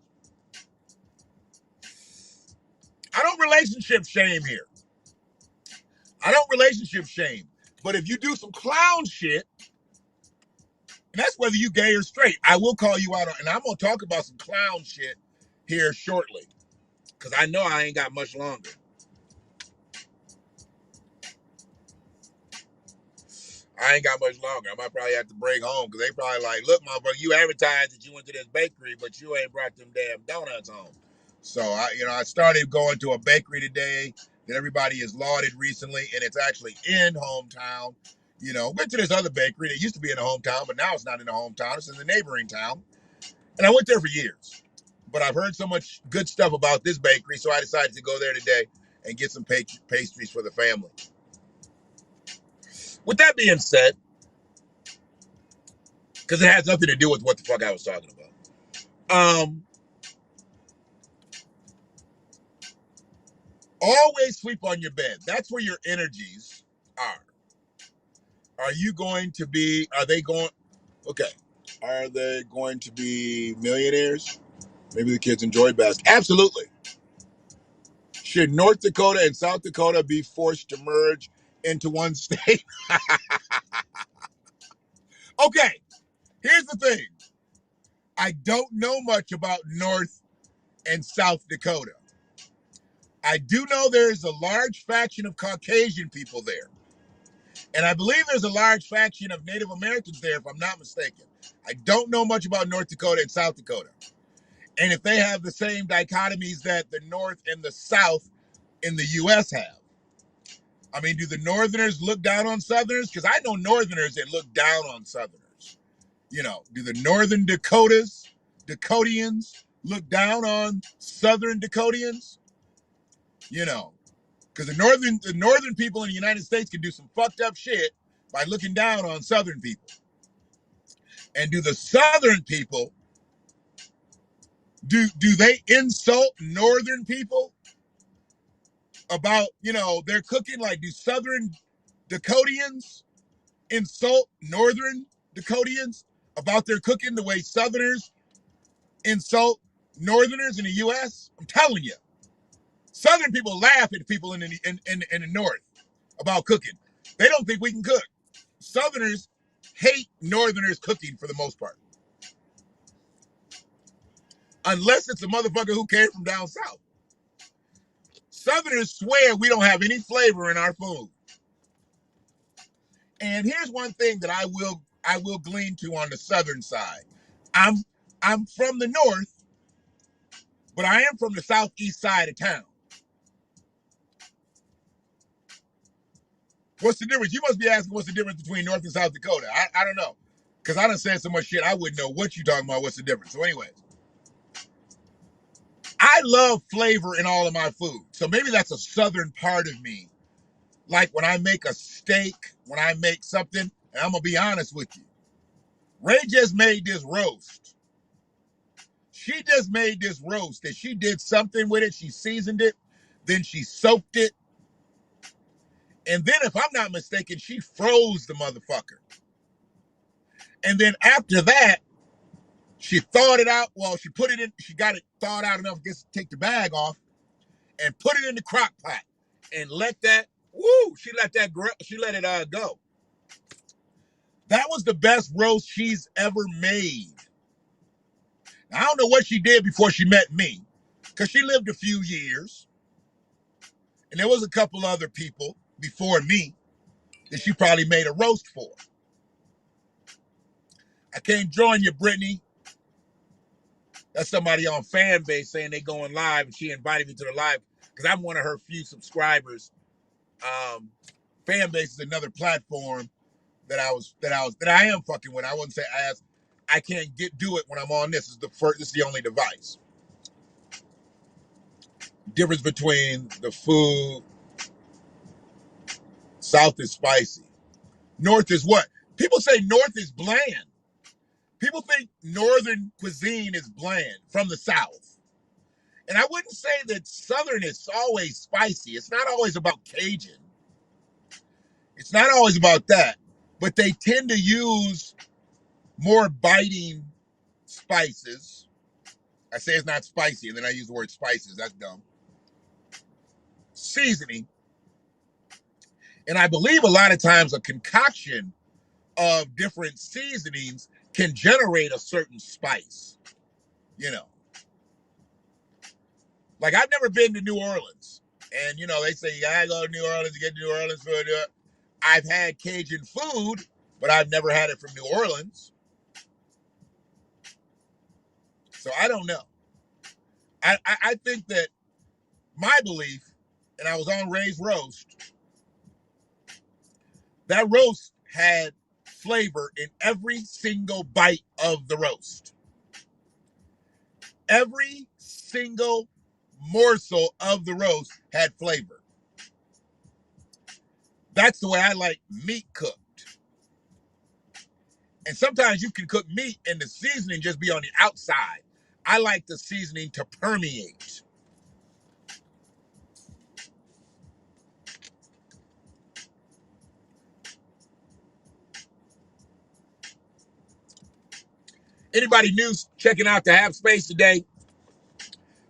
I don't relationship shame here. I don't relationship shame. But if you do some clown shit, and that's whether you gay or straight, I will call you out on, and I'm gonna talk about some clown shit here shortly, because I know I ain't got much longer. I ain't got much longer. I might probably have to break home because they probably like, look, motherfucker, you advertised that you went to this bakery, but you ain't brought them damn donuts home. So I started going to a bakery today that everybody has lauded recently, and it's actually in hometown. Went to this other bakery that used to be in the hometown, but now it's not in the hometown. It's in the neighboring town. And I went there for years. But I've heard so much good stuff about this bakery, so I decided to go there today and get some pastries for the family. With that being said, because it has nothing to do with what the fuck I was talking about. Always sleep on your bed. That's where your energies are. Are they going, okay. Are they going to be millionaires? Maybe the kids enjoy basketball. Absolutely. Should North Dakota and South Dakota be forced to merge into one state? Okay, here's the thing. I don't know much about North and South Dakota. I do know there's a large faction of Caucasian people there. And I believe there's a large faction of Native Americans there, if I'm not mistaken. I don't know much about North Dakota and South Dakota. And if they have the same dichotomies that the North and the South in the U.S. have. I mean, do the Northerners look down on Southerners? Because I know Northerners that look down on Southerners. Do the Northern Dakotians look down on Southern Dakotians? Because the northern people in the United States can do some fucked up shit by looking down on Southern people. And do the Southern people do they insult Northern people about their cooking? Like, do Southern Dakotians insult Northern Dakotians about their cooking the way Southerners insult Northerners in the U.S.? I'm telling you, Southern people laugh at people in the North about cooking. They don't think we can cook. Southerners hate Northerners cooking for the most part. Unless it's a motherfucker who came from down south. Southerners swear we don't have any flavor in our food. And here's one thing that I will glean to on the southern side. I'm from the north, but I am from the southeast side of town. What's the difference? You must be asking what's the difference between North and South Dakota. I don't know. Because I done said so much shit, I wouldn't know what you talking about, what's the difference. So anyways, I love flavor in all of my food. So maybe that's a southern part of me. Like when I make a steak, when I make something, and I'm going to be honest with you. Ray just made this roast. She just made this roast that she did something with it. She seasoned it. Then she soaked it. And then, if I'm not mistaken, she froze the motherfucker. And then after that, she thawed it out. Well, she put it in, she got it thawed out enough to take the bag off and put it in the crock pot and let that, she let it go. That was the best roast she's ever made. Now, I don't know what she did before she met me, because she lived a few years. And there was a couple other people before me that she probably made a roast for. I can't join you, Brittany. That's somebody on fan base saying they going live, and she invited me to the live because I'm one of her few subscribers. Fan base is another platform that I am fucking with. I wouldn't say as I can't do it when I'm on this. This is the only device. Difference between the food. South is spicy. North is what? People say North is bland. People think Northern cuisine is bland from the South. And I wouldn't say that Southern is always spicy. It's not always about Cajun. It's not always about that. But they tend to use more biting spices. I say it's not spicy, and then I use the word spices. That's dumb. Seasoning. And I believe a lot of times a concoction of different seasonings can generate a certain spice. You know, like I've never been to New Orleans, and they say you gotta go to New Orleans to get to New Orleans food. I've had Cajun food, but I've never had it from New Orleans, so I don't know. I think that my belief, and I was on Ray's roast. That roast had flavor in every single bite of the roast. Every single morsel of the roast had flavor. That's the way I like meat cooked. And sometimes you can cook meat and the seasoning just be on the outside. I like the seasoning to permeate. Anybody new checking out the Have Space today?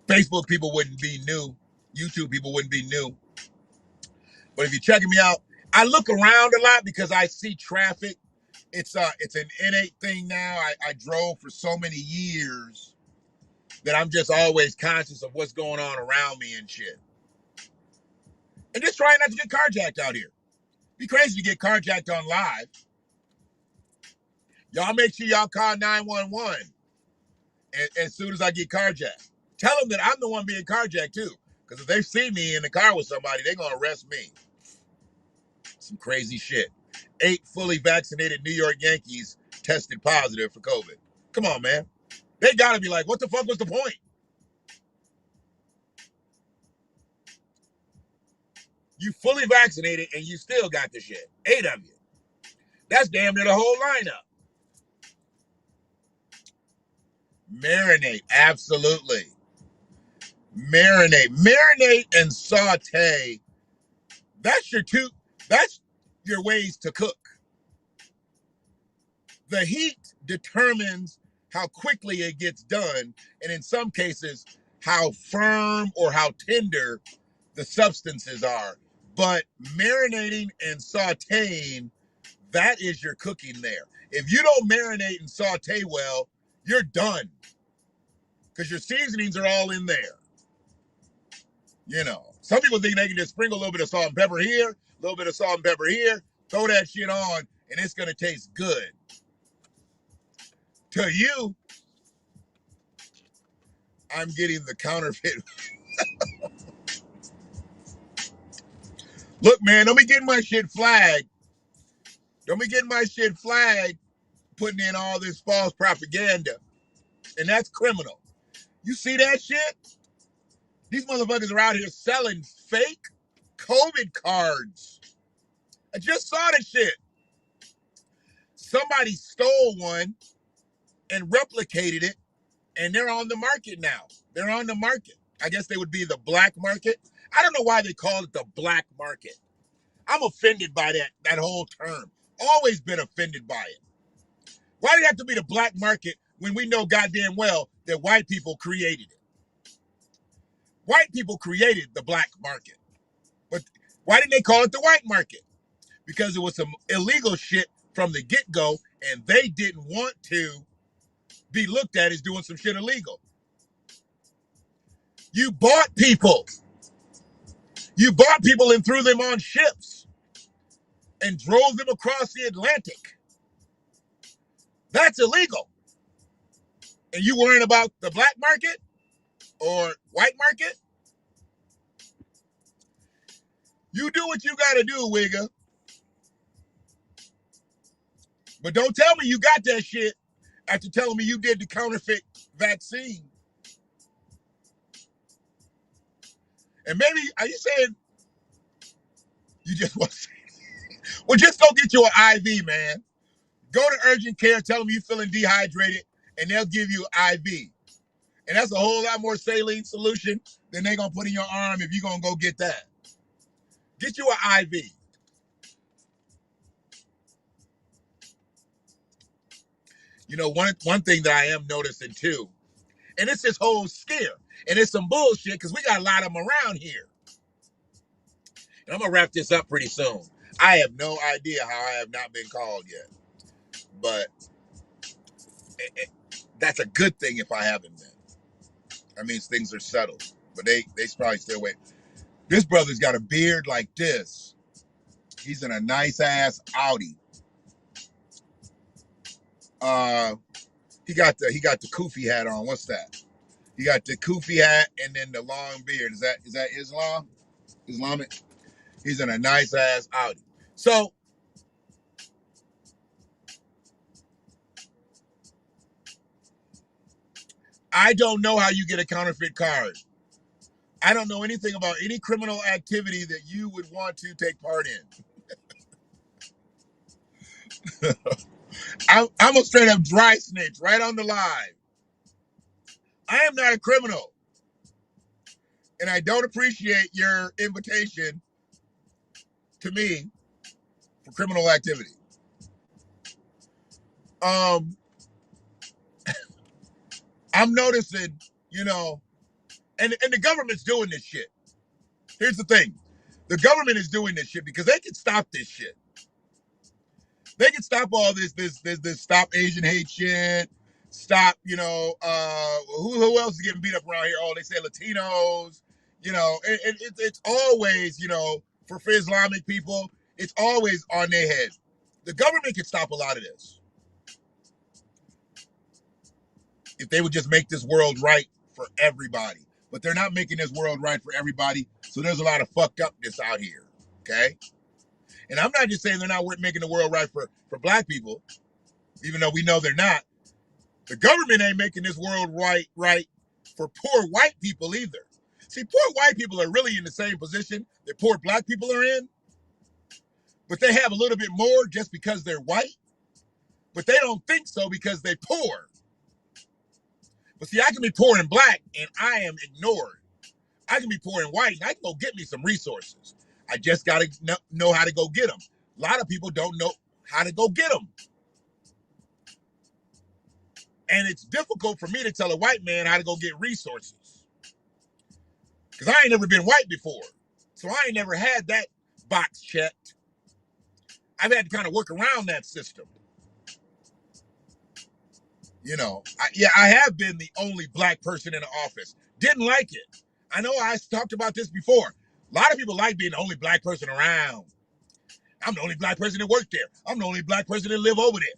Facebook people wouldn't be new. YouTube people wouldn't be new. But if you're checking me out, I look around a lot because I see traffic. It's an innate thing now. I drove for so many years that I'm just always conscious of what's going on around me and shit. And just trying not to get carjacked out here. Be crazy to get carjacked on live. Y'all make sure y'all call 911 as soon as I get carjacked. Tell them that I'm the one being carjacked too. Because if they see me in the car with somebody, they're going to arrest me. Some crazy shit. 8 fully vaccinated New York Yankees tested positive for COVID. Come on, man. They got to be like, what the fuck was the point? You fully vaccinated and you still got the shit. 8 of you. That's damn near the whole lineup. Marinate, absolutely. Marinate and saute. That's your ways to cook. The heat determines how quickly it gets done, and in some cases, how firm or how tender the substances are. But marinating and sauteing, that is your cooking there. If you don't marinate and saute well, you're done. Because your seasonings are all in there. Some people think they can just sprinkle a little bit of salt and pepper here, a little bit of salt and pepper here, throw that shit on, and it's going to taste good. To you, I'm getting the counterfeit. Look, man, don't be getting my shit flagged. Don't be getting my shit flagged putting in all this false propaganda. And that's criminal. You see that shit? These motherfuckers are out here selling fake COVID cards. I just saw this shit. Somebody stole one and replicated it, and they're on the market now. They're on the market. I guess they would be the black market. I don't know why they call it the black market. I'm offended by that whole term. Always been offended by it. Why did it have to be the black market when we know goddamn well that white people created it? White people created the black market. But why didn't they call it the white market? Because it was some illegal shit from the get-go, and they didn't want to be looked at as doing some shit illegal. You bought people. You bought people and threw them on ships and drove them across the Atlantic. That's illegal. And you worrying about the black market or white market? You do what you got to do, Wigga. But don't tell me you got that shit after telling me you did the counterfeit vaccine. And maybe, are you saying you just want to? Well, just go get you an IV, man. Go to urgent care, tell them you're feeling dehydrated, and they'll give you an IV. And that's a whole lot more saline solution than they're going to put in your arm if you're going to go get that. Get you an IV. One thing that I am noticing too, and it's this whole scare, and it's some bullshit because we got a lot of them around here. And I'm going to wrap this up pretty soon. I have no idea how I have not been called yet, but that's a good thing if I haven't been. That means things are settled. But they probably still wait. This brother's got a beard like this. He's in a nice ass Audi. He got the kufi hat on. What's that? He got the kufi hat and then the long beard. Is that Islam? Islamic? He's in a nice ass Audi. So I don't know how you get a counterfeit card. I don't know anything about any criminal activity that you would want to take part in. I'm a straight up dry snitch right on the line. I am not a criminal. And I don't appreciate your invitation to me for criminal activity. I'm noticing, and the government's doing this shit. Here's the thing. The government is doing this shit because they can stop this shit. They can stop all this stop Asian hate shit. Stop, who else is getting beat up around here? Oh, they say Latinos. It's always, for Islamic people, it's always on their head. The government can stop a lot of this if they would just make this world right for everybody. But they're not making this world right for everybody, so there's a lot of fucked upness out here, okay? And I'm not just saying they're not making the world right for black people, even though we know they're not. The government ain't making this world right for poor white people either. See, poor white people are really in the same position that poor black people are in, but they have a little bit more just because they're white, but they don't think so because they're poor. But see, I can be poor and black and I am ignored. I can be poor and white and I can go get me some resources. I just got to know how to go get them. A lot of people don't know how to go get them. And it's difficult for me to tell a white man how to go get resources. Because I ain't never been white before. So I ain't never had that box checked. I've had to kind of work around that system. I have been the only black person in the office. Didn't like it. I know I talked about this before. A lot of people like being the only black person around. I'm the only black person that worked there. I'm the only black person that lived over there.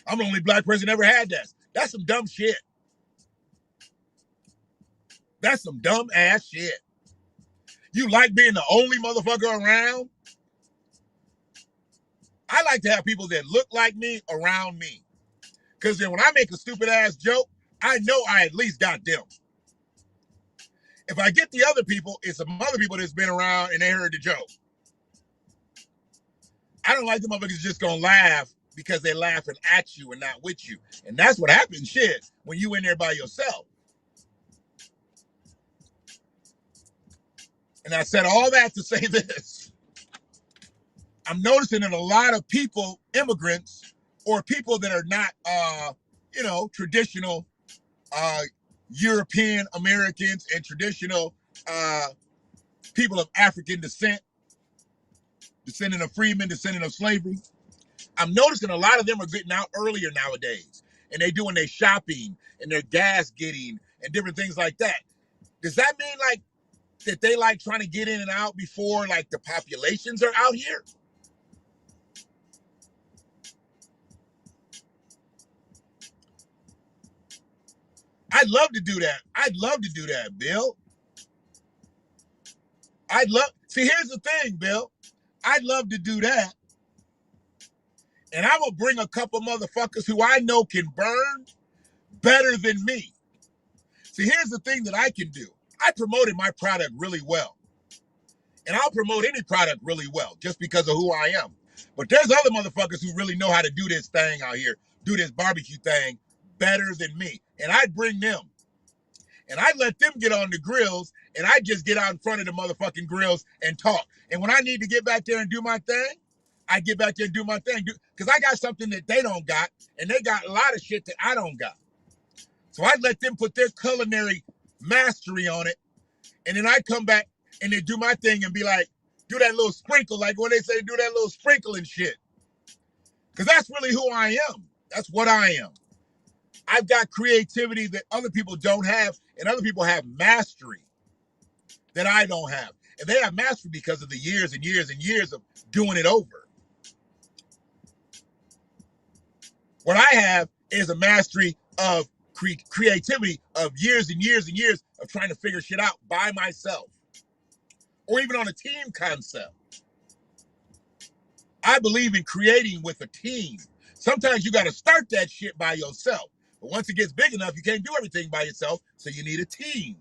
I'm the only black person that ever had that. That's some dumb shit. That's some dumb ass shit. You like being the only motherfucker around? I like to have people that look like me around me. Because then when I make a stupid ass joke, I know I at least got them. If I get the other people, it's some other people that's been around and they heard the joke. I don't like the motherfuckers just gonna laugh because they're laughing at you and not with you. And that's what happens, shit, when you in there by yourself. And I said all that to say this. I'm noticing that a lot of people, immigrants, or people that are not, traditional European Americans and traditional people of African descent, descendant of freedmen, descendant of slavery. I'm noticing a lot of them are getting out earlier nowadays, and they doing their shopping and their gas getting and different things like that. Does that mean like that they like trying to get in and out before like the populations are out here? I'd love to do that, Bill. See, here's the thing, Bill. I'd love to do that. And I'm going to bring a couple motherfuckers who I know can burn better than me. See, here's the thing that I can do. I promoted my product really well. And I'll promote any product really well just because of who I am. But there's other motherfuckers who really know how to do this thing out here, do this barbecue thing better than me. And I'd bring them. And I'd let them get on the grills, and I'd just get out in front of the motherfucking grills and talk. And when I need to get back there and do my thing, I get back there and do my thing. Because I got something that they don't got, and they got a lot of shit that I don't got. So I'd let them put their culinary mastery on it, and then I'd come back and then do my thing and be like, Do that little sprinkle, like when they say do that little sprinkle and shit. Because that's really who I am. That's what I am. I've got creativity that other people don't have, and other people have mastery that I don't have. And they have mastery because of the years and years and years of doing it over. What I have is a mastery of creativity of years and years and years of trying to figure shit out by myself, or even on a team concept. I believe in creating with a team. Sometimes you got to start that shit by yourself. But once it gets big enough, you can't do everything by yourself, so you need a team.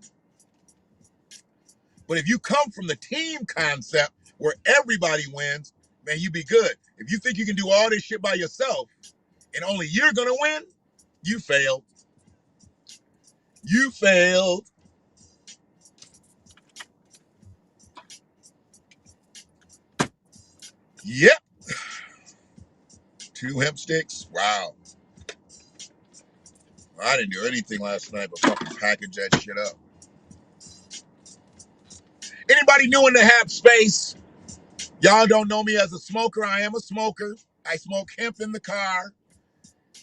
But if you come from the team concept where everybody wins, man, you be good. If you think you can do all this shit by yourself and only you're going to win, you failed. You failed. Yep. 2 hemp sticks. Wow. I didn't do anything last night but fucking package that shit up. Anybody new in the hemp space? Y'all don't know me as a smoker. I am a smoker. I smoke hemp in the car.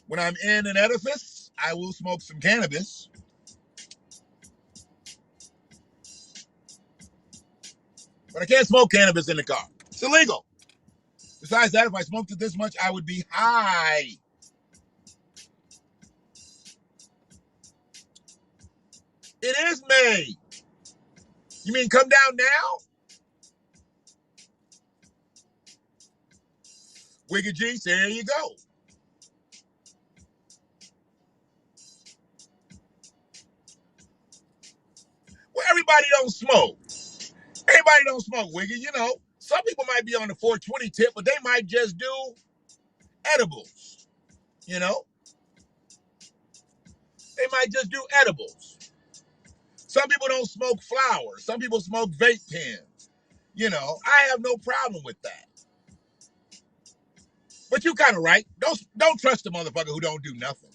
When I'm in an edifice, I will smoke some cannabis. But I can't smoke cannabis in the car. It's illegal. Besides that, if I smoked it this much, I would be high. It is May. You mean come down now? Wiggy G, there you go. Well, everybody don't smoke. Everybody don't smoke, Wiggy. You know, some people might be on the 420 tip, but they might just do edibles. You know? They might just do edibles. Some people don't smoke flowers. Some people smoke vape pens. You know, I have no problem with that. But you kind of right. Don't trust a motherfucker who don't do nothing.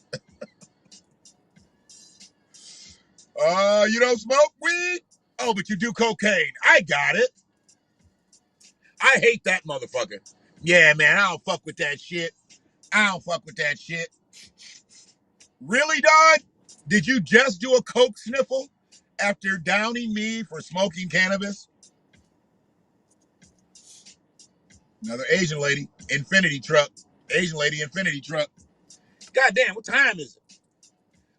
You don't smoke weed? Oh, but you do cocaine. I got it. I hate that motherfucker. Yeah, man, I don't fuck with that shit. I don't fuck with that shit. Really, dog? Did you just do a coke sniffle after downing me for smoking cannabis? Another Asian lady, infinity truck. Asian lady, infinity truck. Goddamn, what time is it?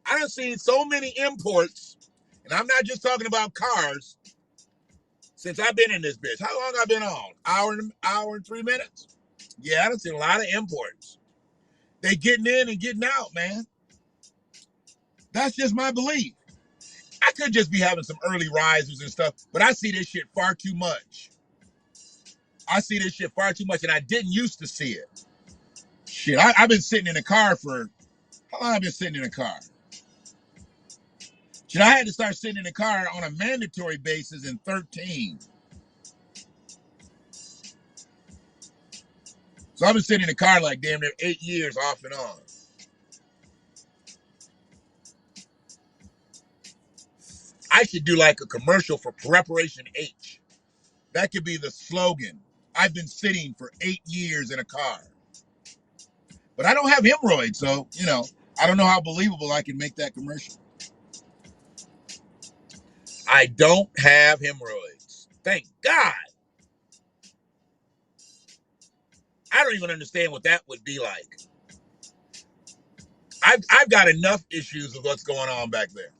I done seen so many imports, and I'm not just talking about cars, since I've been in this bitch. How long I been on? Hour and 3 minutes? Yeah, I done seen a lot of imports. They getting in and getting out, man. That's just my belief. I could just be having some early risers and stuff, but I see this shit far too much. I see this shit far too much, and I didn't used to see it. Shit, I've been sitting in a car for, how long have I been sitting in a car? Shit, I had to start sitting in the car on a mandatory basis in 13. So I've been sitting in the car like damn near 8 years off and on. I should do like a commercial for Preparation H. That could be the slogan. I've been sitting for 8 years in a car. But I don't have hemorrhoids, so, you know, I don't know how believable I can make that commercial. I don't have hemorrhoids. Thank God. I don't even understand what that would be like. I've got enough issues with what's going on back there.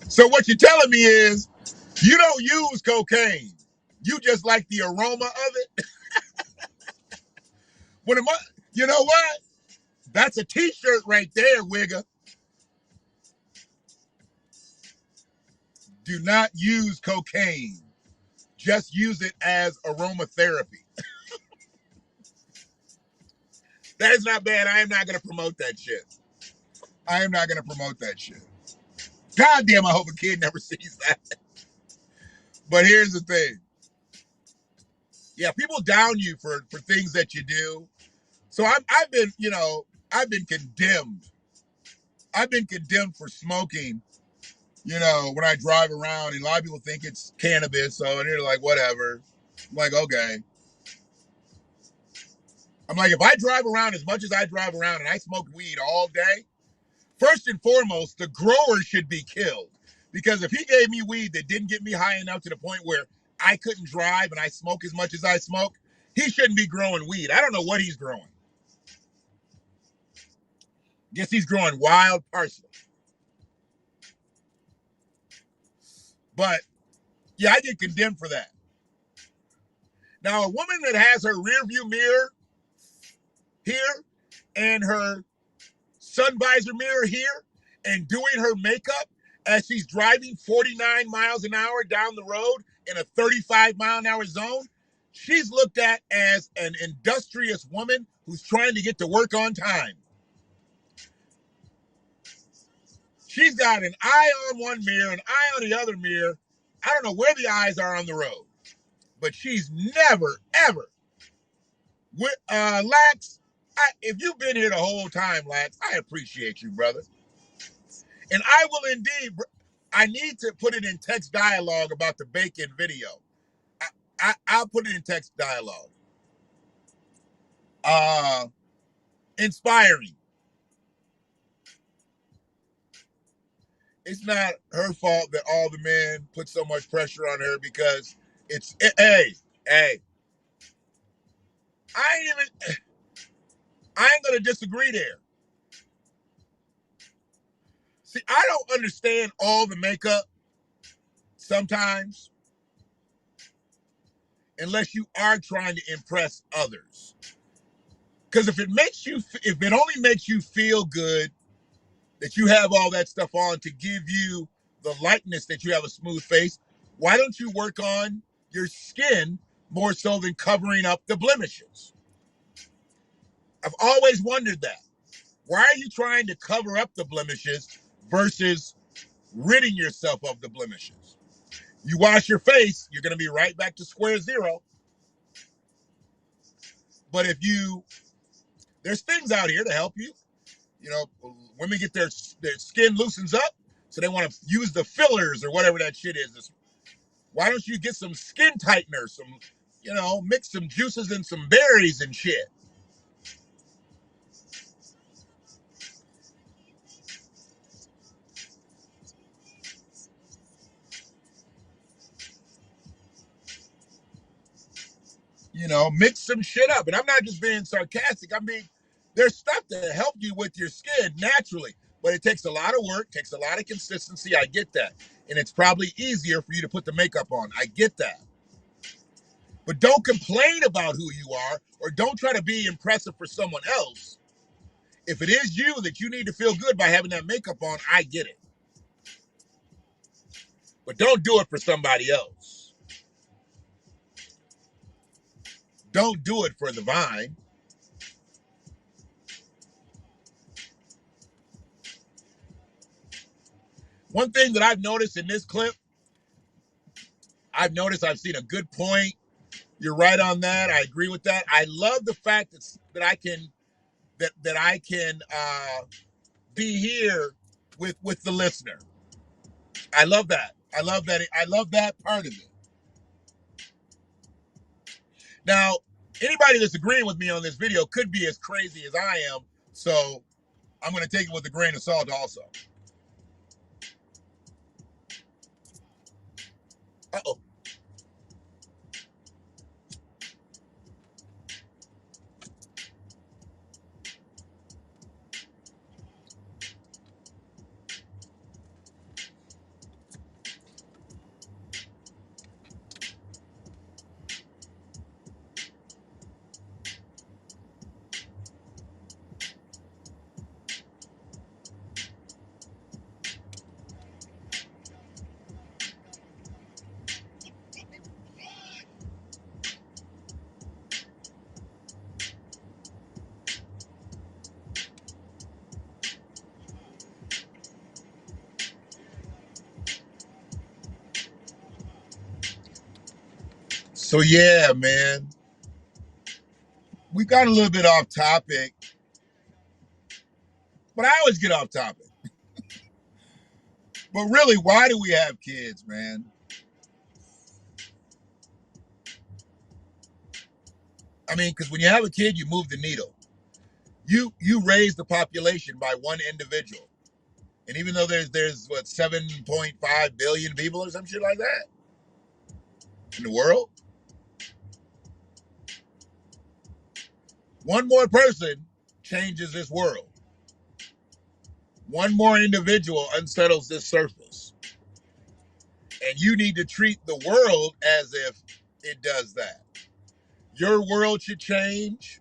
So what you're telling me is you don't use cocaine. You just like the aroma of it. You know what? That's a t-shirt right there, Wigga. Do not use cocaine. Just use it as aromatherapy. That is not bad. I am not going to promote that shit. I am not going to promote that shit. God damn, I hope a kid never sees that. But here's the thing. Yeah, people down you for things that you do. So I've been, you know, I've been condemned. I've been condemned for smoking, you know, when I drive around, and a lot of people think it's cannabis, so they're like, whatever. I'm like, okay. I'm like, if I drive around as much as I drive around and I smoke weed all day, first and foremost, the grower should be killed. Because if he gave me weed that didn't get me high enough to the point where I couldn't drive and I smoke as much as I smoke, he shouldn't be growing weed. I don't know what he's growing. Guess he's growing wild parsley. But yeah, I get condemned for that. Now, a woman that has her rear view mirror here and her sun visor mirror here and doing her makeup as she's driving 49 miles an hour down the road in a 35-mile-an-hour zone, she's looked at as an industrious woman who's trying to get to work on time. She's got an eye on one mirror, an eye on the other mirror. I don't know where the eyes are on the road, but she's never, ever. Lax, if you've been here the whole time, Lax, I appreciate you, brother. And I will indeed, I need to put it in text dialogue about the bacon video. I'll put it in text dialogue. Inspiring. It's not her fault that all the men put so much pressure on her because it's, hey, I ain't gonna disagree there. See, I don't understand all the makeup sometimes unless you are trying to impress others. Because if it only makes you feel good that you have all that stuff on to give you the likeness that you have a smooth face, why don't you work on your skin more so than covering up the blemishes? I've always wondered that. Why are you trying to cover up the blemishes versus ridding yourself of the blemishes? You wash your face, you're going to be right back to square zero. But there's things out here to help you. You know, women get their skin loosens up, so they want to use the fillers or whatever that shit is. Why don't you get some skin tightener, mix some juices and some berries and shit? You know, mix some shit up. And I'm not just being sarcastic. I mean, there's stuff to help you with your skin naturally, but it takes a lot of work, takes a lot of consistency. I get that. And it's probably easier for you to put the makeup on. I get that. But don't complain about who you are, or don't try to be impressive for someone else. If it is you that you need to feel good by having that makeup on, I get it. But don't do it for somebody else. Don't do it for the vine. One thing that I've noticed in this clip, I've seen a good point. You're right on that. I agree with that. I love the fact that I can be here with the listener. I love that. I love that part of it. Now, anybody that's agreeing with me on this video could be as crazy as I am, so I'm going to take it with a grain of salt also. Uh-oh. So yeah, man, we got a little bit off topic, but I always get off topic. But really, why do we have kids, man? I mean, because when you have a kid, you move the needle. You raise the population by one individual. And even though there's what 7.5 billion people or some shit like that in the world, one more person changes this world. One more individual unsettles this surface. And you need to treat the world as if it does that. Your world should change.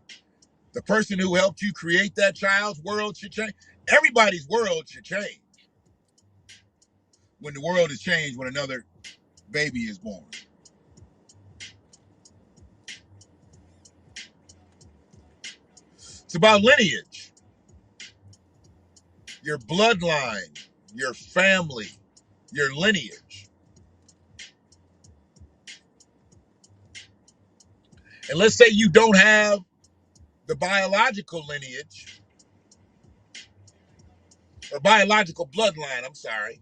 The person who helped you create that child's world should change. Everybody's world should change when the world is changed when another baby is born. It's about lineage, your bloodline, your family, your lineage. And let's say you don't have the biological lineage or biological bloodline, I'm sorry,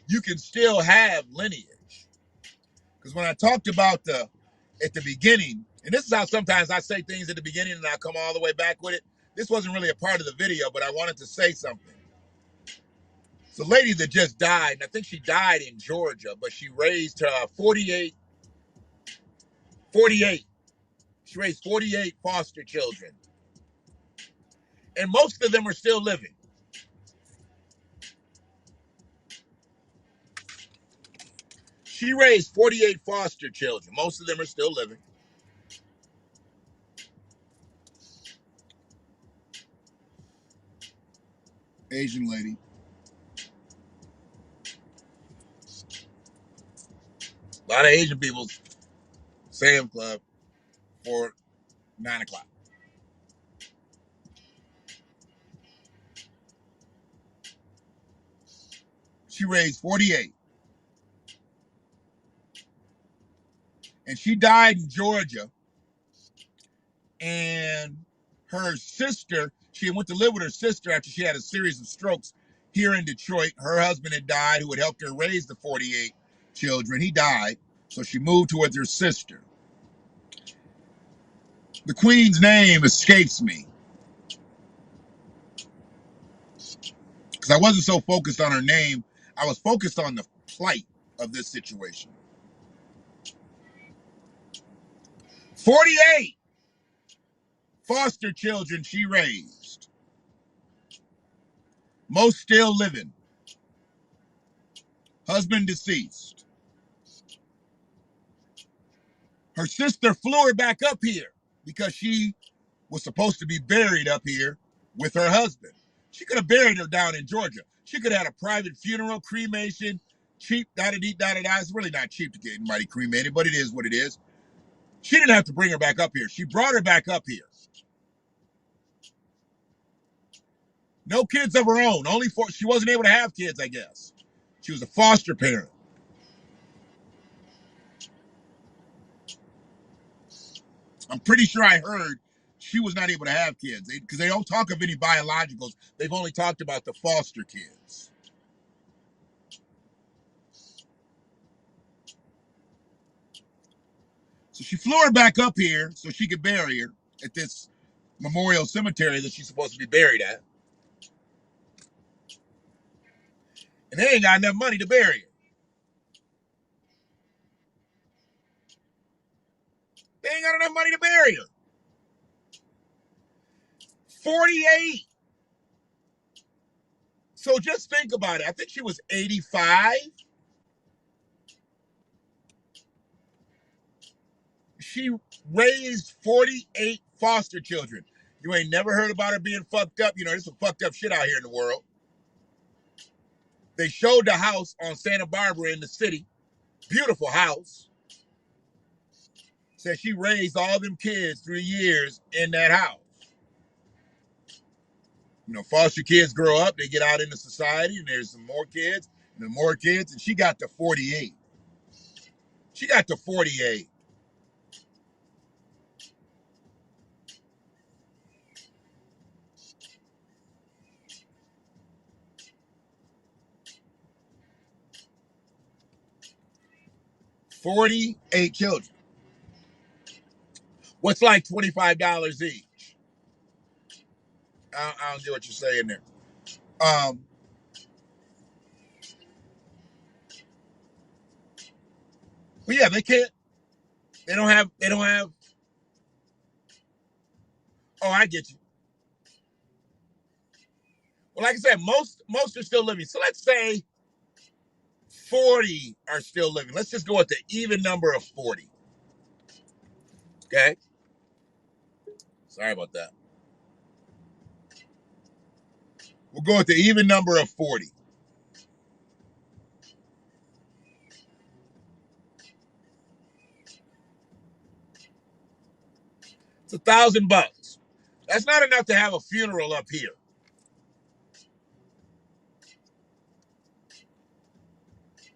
you can still have lineage. Because when I talked about at the beginning, and this is how sometimes I say things at the beginning and I come all the way back with it. This wasn't really a part of the video, but I wanted to say something. It's a lady that just died, and I think she died in Georgia, but she raised 48. She raised 48 foster children. And most of them are still living. She raised 48 foster children. Most of them are still living. Asian lady. A lot of Asian people, Sam Club for 9 o'clock. She raised 48. And she died in Georgia. And her sister, she went to live with her sister after she had a series of strokes here in Detroit. Her husband had died, who had helped her raise the 48 children. He died. So she moved to with her sister. The queen's name escapes me because I wasn't so focused on her name. I was focused on the plight of this situation. 48 foster children she raised, most still living, husband deceased. Her sister flew her back up here because she was supposed to be buried up here with her husband. She could have buried her down in Georgia. She could have had a private funeral, cremation, cheap, da-da-dee, da-da-da. It's really not cheap to get anybody cremated, but it is what it is. She didn't have to bring her back up here. She brought her back up here. No kids of her own. She wasn't able to have kids, I guess. She was a foster parent. I'm pretty sure I heard she was not able to have kids because they don't talk of any biologicals. They've only talked about the foster kids. So she flew her back up here so she could bury her at this memorial cemetery that she's supposed to be buried at. And they ain't got enough money to bury her. They ain't got enough money to bury her. 48. So just think about it. I think she was 85. She raised 48 foster children. You ain't never heard about her being fucked up. You know, there's some fucked up shit out here in the world. They showed the house on Santa Barbara in the city. Beautiful house. Said she raised all them kids through the years in that house. You know, foster kids grow up, they get out into society, and there's some more kids, and more kids, and she got to 48. She got to 48. 48 children. What's like $25 each? I don't get what you're saying there. But yeah, they can't. They don't have. They don't have. Oh, I get you. Well, like I said, most are still living. So let's say 40 are still living. Let's just go with the even number of 40. Okay. Sorry about that. We'll go with the even number of 40. It's $1,000. That's not enough to have a funeral up here.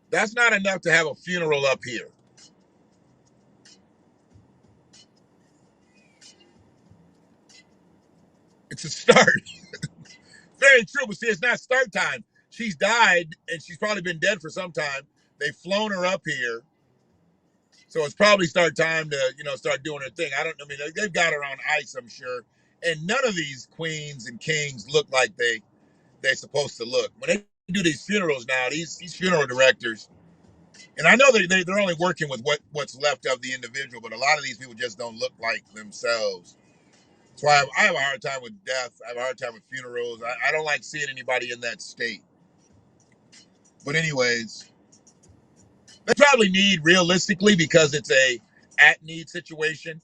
That's not enough to have a funeral up here. It's a start. Very true, but see, it's not start time. She's died, and she's probably been dead for some time. They've flown her up here, so it's probably start time to start doing her thing. I mean, they've got her on ice, I'm sure. And none of these queens and kings look like they're supposed to look. When they do these funerals now, these funeral directors, and I know they're only working with what's left of the individual, but a lot of these people just don't look like themselves. So I have a hard time with death. I have a hard time with funerals. I don't like seeing anybody in that state. But anyways, they probably need realistically because it's a at need situation.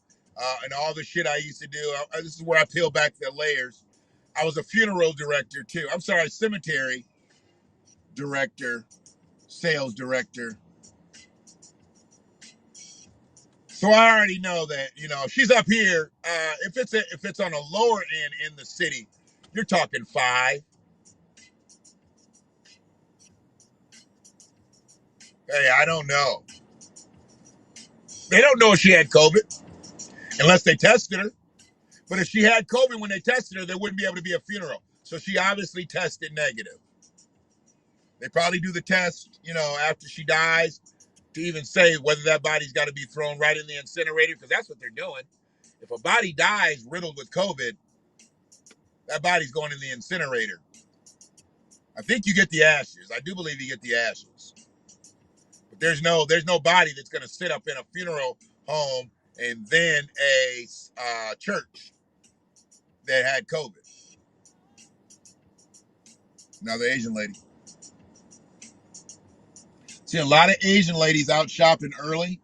And all the shit I used to do. This is where I peel back the layers. I was a funeral director too. I'm sorry, cemetery director, sales director. So I already know that she's up here. If it's on a lower end in the city, you're talking 5. Hey, I don't know. They don't know if she had COVID unless they tested her. But if she had COVID when they tested her, there wouldn't be able to be a funeral. So she obviously tested negative. They probably do the test, after she dies to even say whether that body's got to be thrown right in the incinerator, because that's what they're doing. If a body dies riddled with COVID, that body's going in the incinerator. I think you get the ashes. I do believe you get the ashes. But there's no body that's going to sit up in a funeral home and then a church that had COVID. Another Asian lady. See a lot of Asian ladies out shopping early,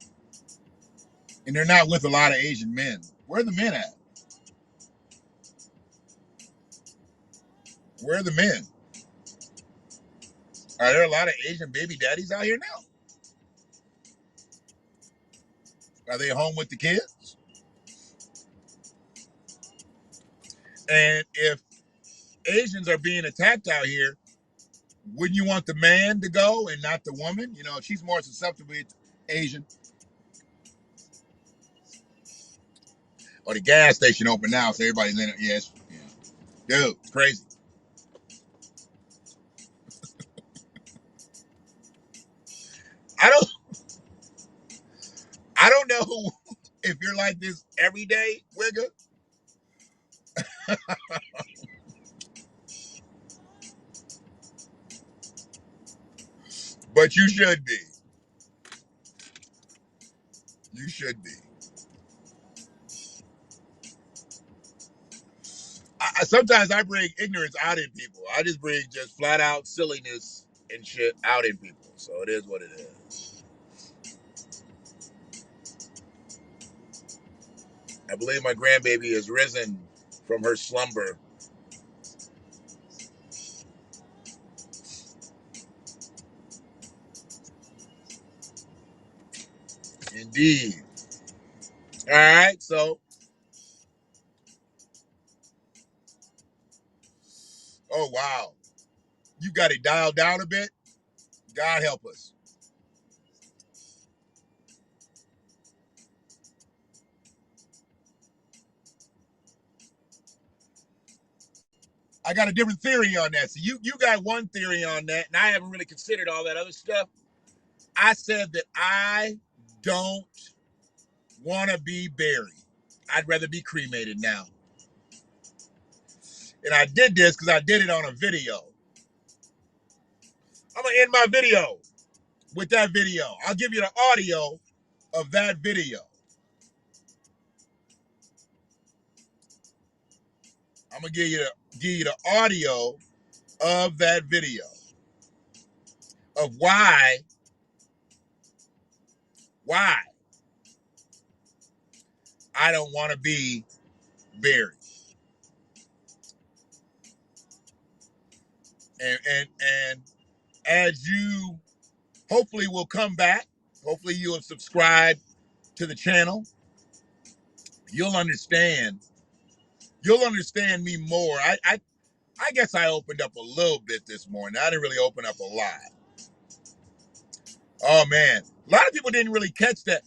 and they're not with a lot of Asian men. Where are the men at? Where are the men? Are there a lot of Asian baby daddies out here now? Are they home with the kids? And if Asians are being attacked out here, wouldn't you want the man to go and not the woman? She's more susceptible to Asian. Or the gas station open now, so everybody's in it. Yes, yeah. Dude, it's crazy. I don't, I don't know if you're like this every day, Wigga, but you should be. You should be. Sometimes I bring ignorance out in people. I just bring just flat out silliness and shit out in people. So it is what it is. I believe my grandbaby has risen from her slumber. Indeed. All right. So, oh, wow. You got it dialed down a bit. God help us. I got a different theory on that. So you got one theory on that, and I haven't really considered all that other stuff. I said that I don't want to be buried. I'd rather be cremated now. And I did this because I did it on a video. I'm going to end my video with that video. I'll give you the audio of that video. I'm going to give you the audio of that video of why I don't want to be buried. And as you hopefully will come back, hopefully you will subscribe to the channel, you'll understand me more. I guess I opened up a little bit this morning. I didn't really open up a lot. Oh man, a lot of people didn't really catch that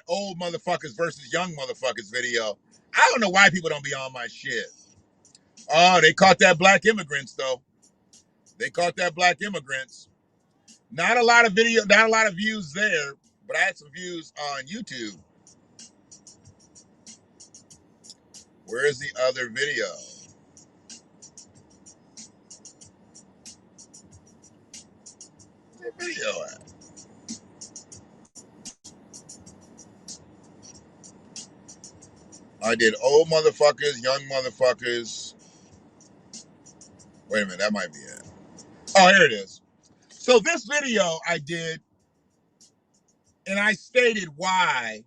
old motherfuckers versus young motherfuckers video. I don't know why people don't be on my shit. Oh, they caught that black immigrants though. They caught that black immigrants. Not a lot of views there, but I had some views on YouTube. Where is the other video? Where's the video at? I did old motherfuckers, young motherfuckers. Wait a minute, that might be it. Oh, here it is. So this video I did, and I stated why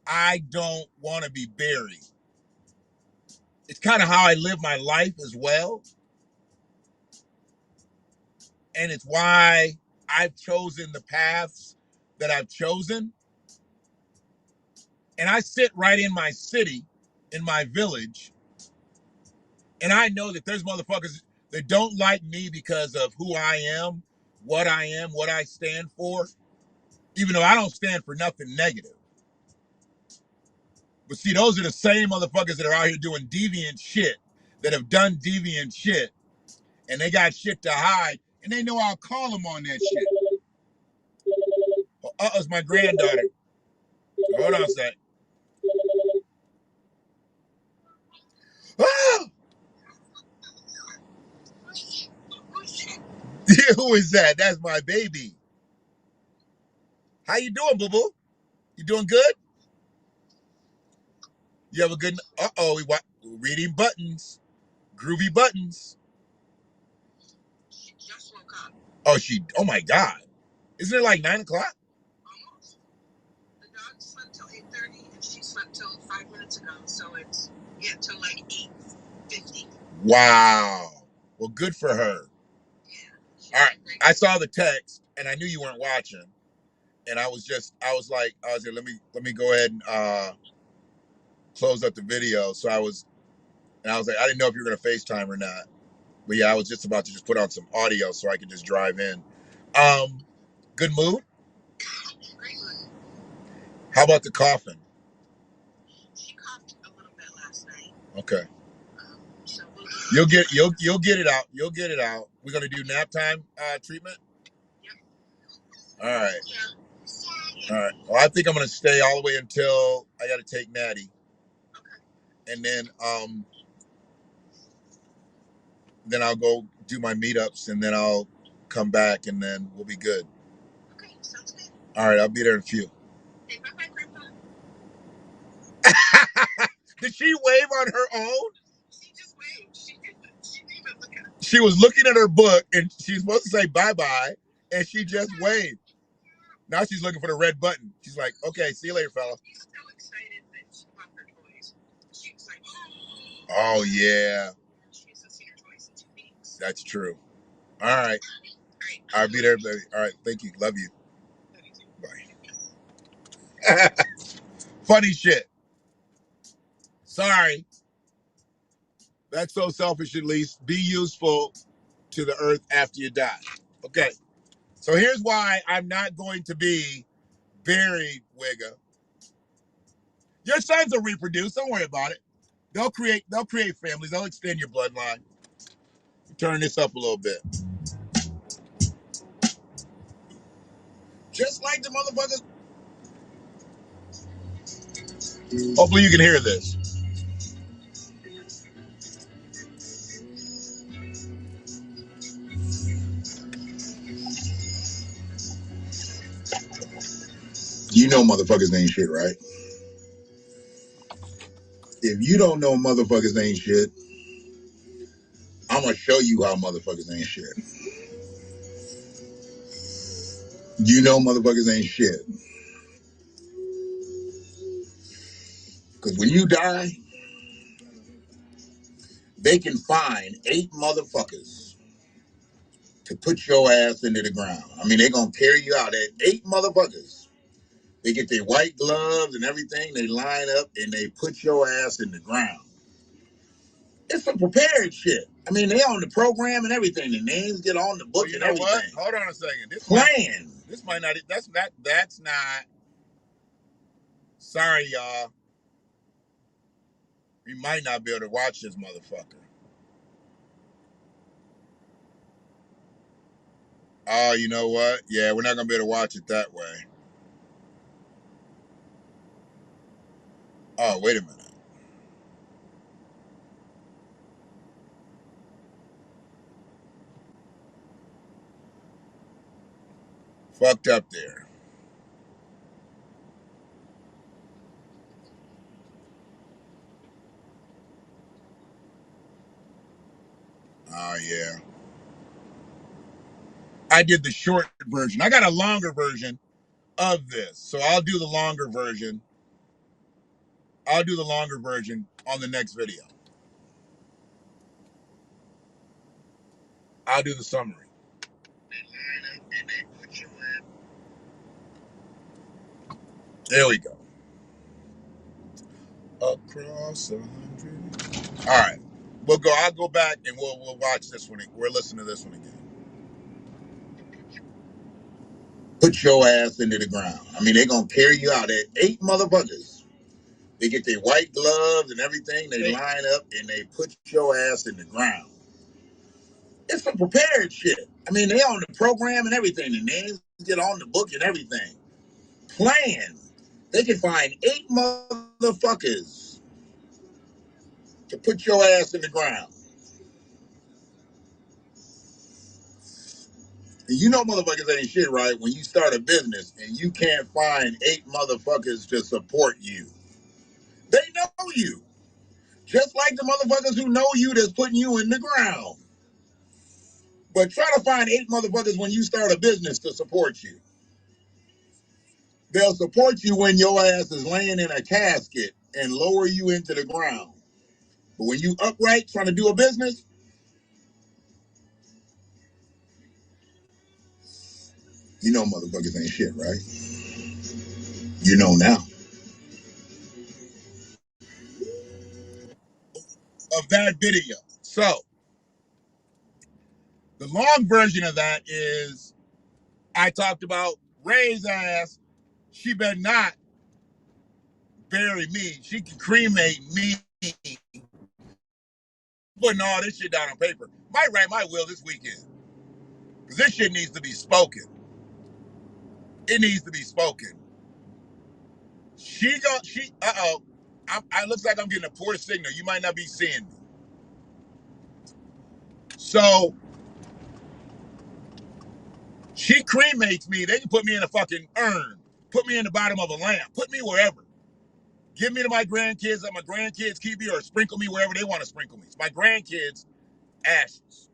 I don't want to be buried. It's kind of how I live my life as well. And it's why I've chosen the paths that I've chosen. And I sit right in my city, in my village, and I know that there's motherfuckers that don't like me because of who I am, what I stand for, even though I don't stand for nothing negative. But see, those are the same motherfuckers that are out here doing deviant shit, that have done deviant shit, and they got shit to hide, and they know I'll call them on that shit. Oh, it's my granddaughter. Hold on a sec. Ah! Who is that? That's my baby. How you doing, boo-boo? You doing good? You have a good... Uh-oh, reading buttons. Groovy buttons. She just woke up. Oh my God. Isn't it like 9 o'clock? Almost. The dog slept till 8:30 and she slept till 5 minutes ago. So it's till like 8:50. Wow. Well, good for her. Yeah. All right. I saw the text and I knew you weren't watching. And I was like, let me go ahead and close up the video. So I was like, I didn't know if you were gonna FaceTime or not. But yeah, I was just about to just put on some audio so I could just drive in. Good mood? Great mood. How about the coughing? She coughed a little bit last night. Okay. So you'll get it out. You'll get it out. We're gonna do nap time treatment? Yep. All right. Yeah. All right. Well, I think I'm gonna stay all the way until I gotta take Natty. Okay. And then I'll go do my meetups and then I'll come back and then we'll be good. Okay, sounds good. All right, I'll be there in a few. Okay, bye-bye, Grandpa. Did she wave on her own? She just waved. She didn't even look at her. She was looking at her book and she's supposed to say bye-bye and she just waved. Now she's looking for the red button. She's like, okay, see you later, fella. She's so excited that she bought her toys. She was like, oh yeah. She hasn't seen her toys in 2 weeks. That's true. All right. I'll be there, baby. All right. Thank you. Love you. Bye. Funny shit. Sorry. That's so selfish, at least. Be useful to the earth after you die. Okay. So here's why I'm not going to be buried, Wigga. Your sons will reproduce. Don't worry about it. They'll create families. They'll extend your bloodline. Turn this up a little bit. Just like the motherfuckers. Hopefully you can hear this. You know motherfuckers ain't shit, right? If you don't know motherfuckers ain't shit, I'm gonna show you how motherfuckers ain't shit. You know motherfuckers ain't shit. Because when you die, they can find 8 motherfuckers to put your ass into the ground. I mean, they gonna carry you out at 8 motherfuckers. They get their white gloves and everything, they line up and they put your ass in the ground. It's some prepared shit. I mean, they on the program and everything. The names get on the book and everything. What? Hold on a second. This might not. That's not. Sorry, y'all. We might not be able to watch this motherfucker. Oh, you know what? Yeah, we're not gonna be able to watch it that way. Oh, wait a minute. Fucked up there. Oh yeah. I did the short version. I got a longer version of this, so I'll do the longer version. I'll do the longer version on the next video. I'll do the summary. There we go. Across 100. All right, we'll go. I'll go back and we'll watch this one. We'll listen to this one again. Put your ass into the ground. I mean, they gonna carry you out at 8 motherfuckers. They get their white gloves and everything. They line up and they put your ass in the ground. It's some prepared shit. I mean, they on the program and everything. The names get on the book and everything. Plan. They can find 8 motherfuckers to put your ass in the ground. And you know motherfuckers ain't shit, right? When you start a business and you can't find 8 motherfuckers to support you. They know you. Just like the motherfuckers who know you that's putting you in the ground. But try to find 8 motherfuckers when you start a business to support you. They'll support you when your ass is laying in a casket and lower you into the ground. But when you upright trying to do a business, you know motherfuckers ain't shit, right? You know now. Of that video. So, the long version of that is I talked about Ray's ass. She better not bury me. She can cremate me. Putting all this shit down on paper. Might write my will this weekend. Because this shit needs to be spoken. It needs to be spoken. I looks like I'm getting a poor signal. You might not be seeing me. So she cremates me. They can put me in a fucking urn. Put me in the bottom of a lamp. Put me wherever. Give me to my grandkids. Let my grandkids keep me or sprinkle me wherever they want to sprinkle me. It's my grandkids' ashes.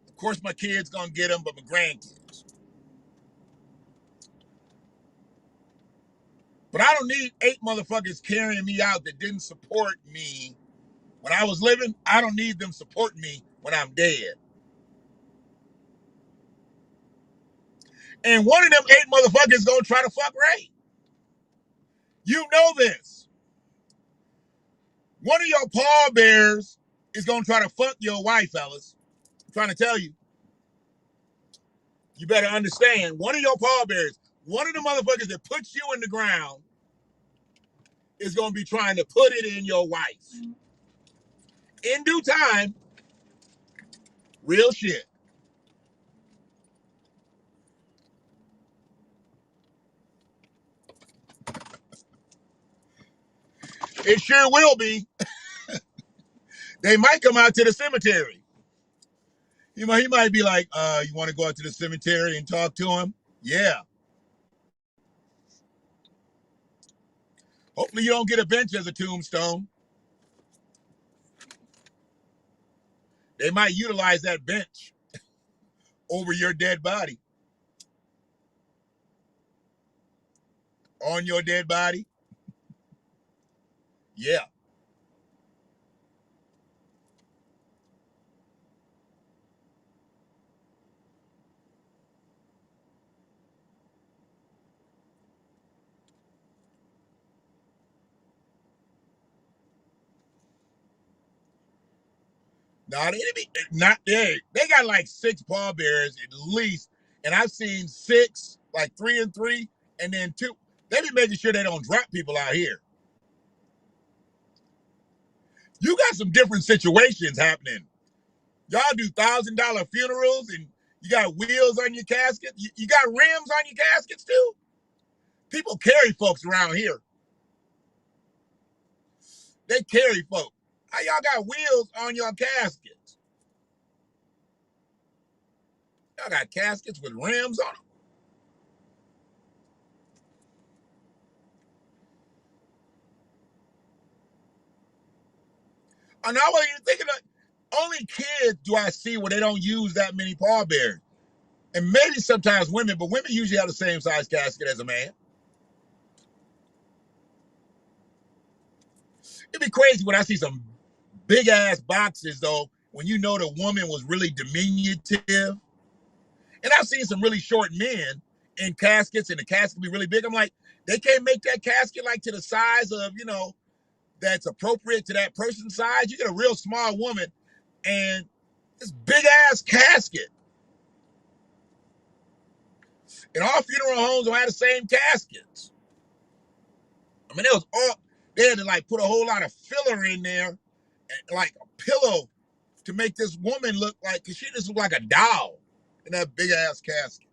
Of course, my kids gonna get them, but my grandkids. But I don't need 8 motherfuckers carrying me out that didn't support me when I was living. I don't need them supporting me when I'm dead. And one of them 8 motherfuckers gonna try to fuck Ray. You know this. One of your pallbearers is gonna try to fuck your wife, fellas. I'm trying to tell you. You better understand. One of your pallbearers, one of the motherfuckers that puts you in the ground, is gonna be trying to put it in your wife. In due time, real shit. It sure will be. They might come out to the cemetery. He might be like, you want to go out to the cemetery and talk to him? Yeah. Hopefully you don't get a bench as a tombstone. They might utilize that bench over your dead body. On your dead body. Yeah. No, they got like 6 pallbearers at least, and I've seen 6, like 3 and 3, and then 2. They be making sure they don't drop people out here. You got some different situations happening. Y'all do $1,000 funerals, and you got wheels on your casket. You got rims on your caskets too. People carry folks around here. They carry folks. How y'all got wheels on your caskets? Y'all got caskets with rims on them. And I wasn't even thinking of, only kids do I see where they don't use that many pallbearers. And maybe sometimes women, but women usually have the same size casket as a man. It'd be crazy when I see some big ass boxes though, when you know the woman was really diminutive. And I've seen some really short men in caskets, and the casket be really big. I'm like, they can't make that casket like to the size of, that's appropriate to that person's size. You get a real small woman and this big ass casket. And all funeral homes don't have the same caskets. I mean, they had to like put a whole lot of filler in there, and like a pillow, to make this woman look like, because she just looked like a doll in that big ass casket.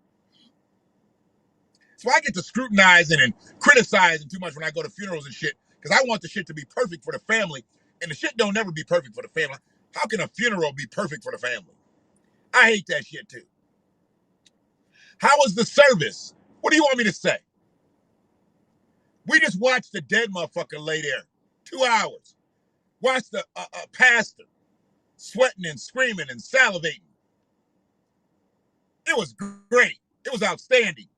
So I get to scrutinizing and criticizing too much when I go to funerals and shit, because I want the shit to be perfect for the family, and the shit don't never be perfect for the family. How can a funeral be perfect for the family? I hate that shit too. How was the service? What do you want me to say? We just watched the dead motherfucker lay there 2 hours. Watched the pastor sweating and screaming and salivating. It was great. It was outstanding.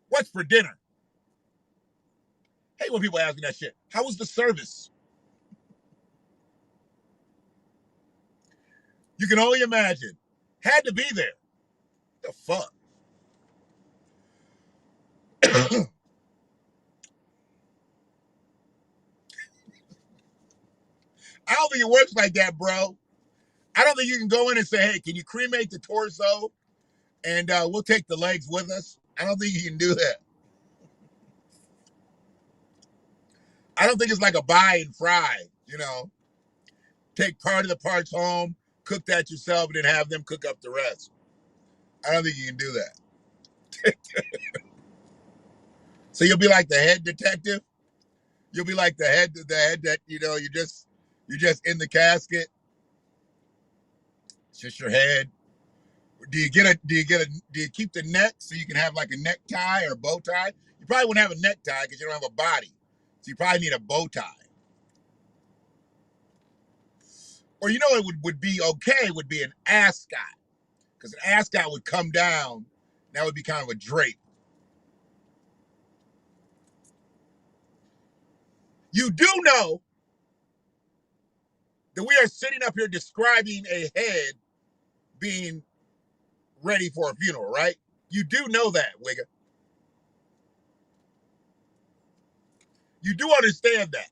What's for dinner? Hey, when people ask me that shit, how was the service? You can only imagine. Had to be there. The fuck? I don't think it works like that, bro. I don't think you can go in and say, hey, can you cremate the torso and we'll take the legs with us? I don't think you can do that. I don't think it's like a buy and fry, take part of the parts home, cook that yourself, and then have them cook up the rest. I don't think you can do that. So you'll be like the head detective. You'll be like the head that you're just in the casket. It's just your head. Do you keep the neck so you can have like a necktie or a bow tie? You probably wouldn't have a necktie because you don't have a body. So you probably need a bow tie. Or it would be okay, would be an ascot. Because an ascot would come down. That would be kind of a drape. You do know that we are sitting up here describing a head being ready for a funeral, right? You do know that, Wigga. You do understand that.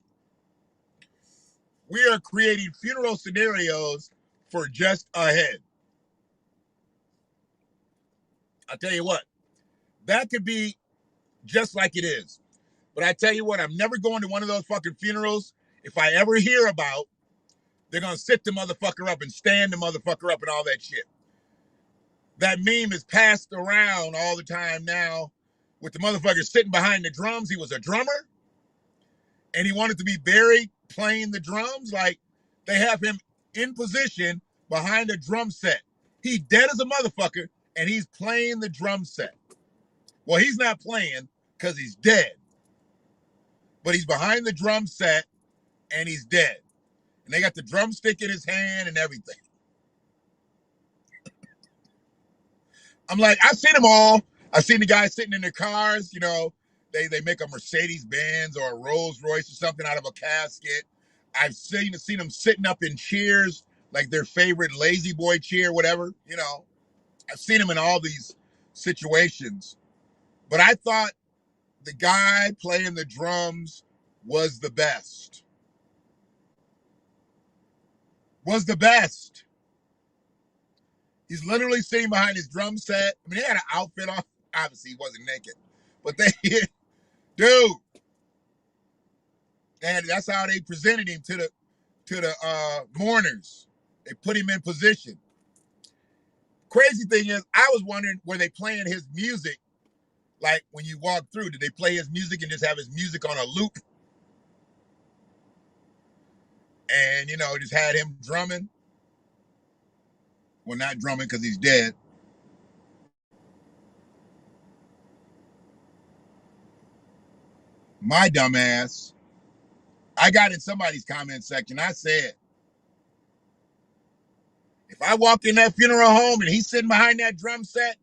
We are creating funeral scenarios for just a head. I'll tell you what, that could be just like it is. But I tell you what, I'm never going to one of those fucking funerals. If I ever hear about, they're going to sit the motherfucker up and stand the motherfucker up and all that shit. That meme is passed around all the time now with the motherfucker sitting behind the drums. He was a drummer. and he wanted to be buried playing the drums. Like, they have him in position behind a drum set. He dead as a motherfucker, and he's playing the drum set. Well, he's not playing because he's dead, but he's behind the drum set, and he's dead. And they got the drumstick in his hand and everything. I'm like, I've seen them all. I've seen the guys sitting in their cars, they make a Mercedes Benz or a Rolls Royce or something out of a casket. I've seen them sitting up in chairs, like their favorite lazy boy chair, whatever. I've seen them in all these situations. But I thought the guy playing the drums was the best. Was the best. He's literally sitting behind his drum set. I mean, he had an outfit on. Obviously, he wasn't naked. But dude. And that's how they presented him to the mourners. They put him in position. Crazy thing is, I was wondering, were they playing his music? Like, when you walk through, did they play his music and just have his music on a loop? And, just had him drumming? Well, not drumming because he's dead. My dumbass, I got in somebody's comment section. I said, if I walk in that funeral home and he's sitting behind that drum set,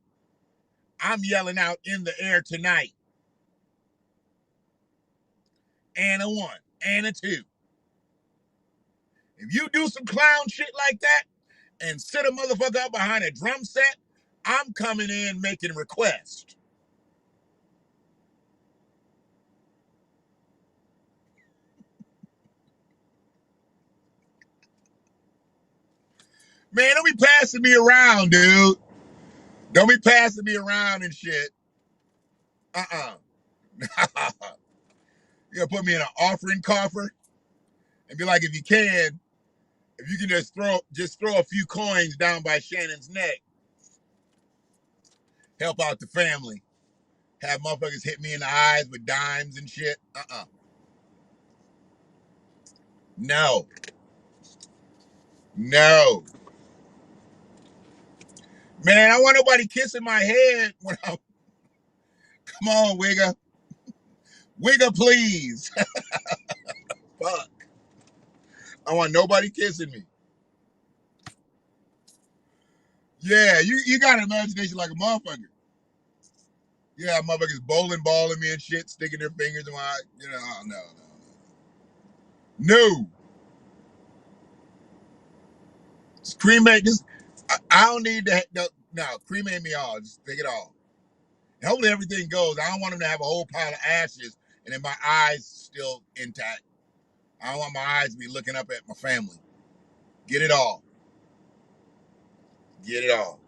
I'm yelling out in the air tonight. And a 1, and a 2. If you do some clown shit like that and sit a motherfucker up behind a drum set, I'm coming in making requests. Man, don't be passing me around, dude. Don't be passing me around and shit. You gonna put me in an offering coffer and be like, if you can just throw a few coins down by Shannon's neck, help out the family. Have motherfuckers hit me in the eyes with dimes and shit. No. Man, I want nobody kissing my head when I'm. Come on, Wigga. Wigga, please. Fuck. I want nobody kissing me. Yeah, you got an imagination like a motherfucker. Yeah, motherfuckers bowling balling me and shit, sticking their fingers in my eye. No. Just cremate. I don't need to. No, cremate me all. Just take it all. And hopefully everything goes. I don't want them to have a whole pile of ashes and then my eyes still intact. I don't want my eyes to be looking up at my family. Get it all. Get it all.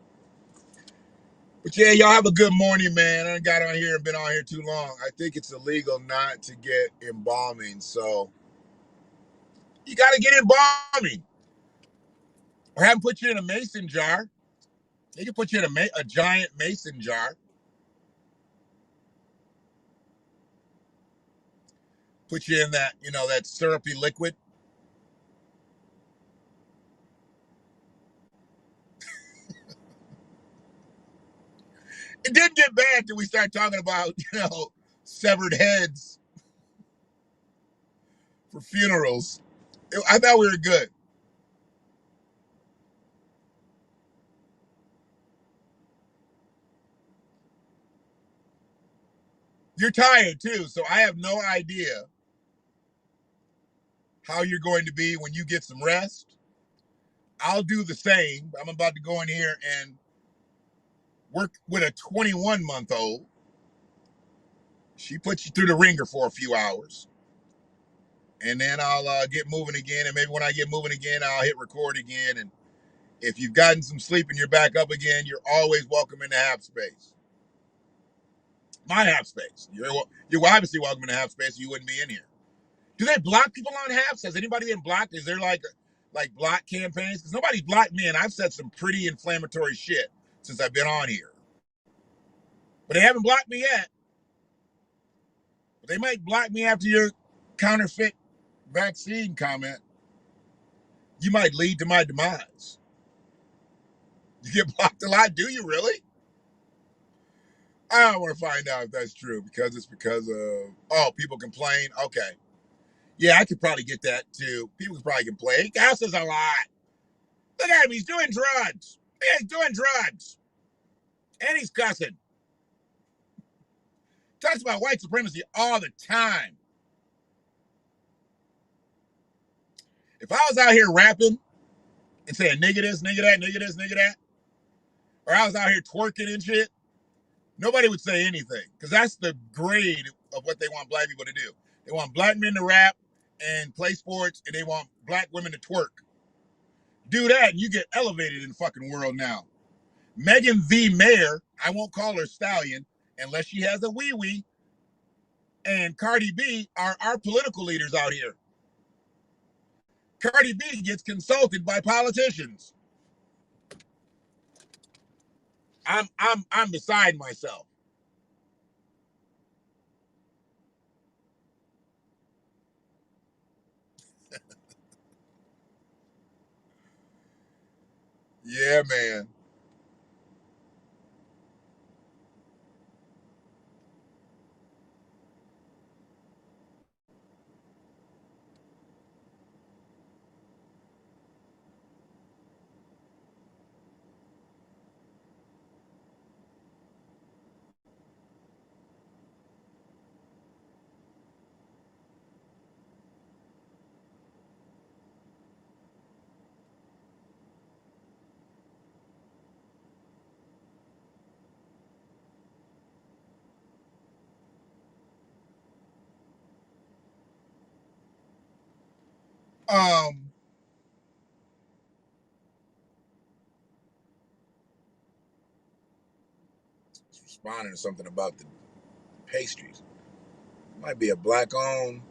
But yeah, y'all have a good morning, man. I got on here and been on here too long. I think it's illegal not to get embalming, so you got to get embalming. Or have them put you in a mason jar. They can put you in a giant mason jar. Put you in that, that syrupy liquid. It didn't get bad until we started talking about, severed heads for funerals. I thought we were good. You're tired too, so I have no idea how you're going to be when you get some rest. I'll do the same. I'm about to go in here and work with a 21-month-old. She puts you through the ringer for a few hours. And then I'll get moving again. And maybe when I get moving again, I'll hit record again. And if you've gotten some sleep and you're back up again, you're always welcome in the half space. My half space. You're obviously welcome in the half space, or you wouldn't be in here. Do they block people on halves? Has anybody been blocked? Is there like block campaigns? Because nobody's blocked me, and I've said some pretty inflammatory shit since I've been on here. But they haven't blocked me yet. But they might block me after your counterfeit vaccine comment, you might lead to my demise. You get blocked a lot, do you really? I don't want to find out if that's true because it's because of, oh, people complain. Okay. Yeah, I could probably get that too. People could probably complain. He cusses a lot. Look at him. He's doing drugs. Yeah, he's doing drugs. And he's cussing. Talks about white supremacy all the time. If I was out here rapping and saying nigga this, nigga that, nigga this, nigga that, or I was out here twerking and shit, nobody would say anything because that's the grade of what they want black people to do. They want black men to rap and play sports, and they want black women to twerk. Do that, and you get elevated in the fucking world now. Megan the Mayor, I won't call her Stallion unless she has a wee-wee, and Cardi B are our political leaders out here. Cardi B gets consulted by politicians. I'm beside myself. Yeah, man. Um, Responding to something about the pastries. It might be a black-owned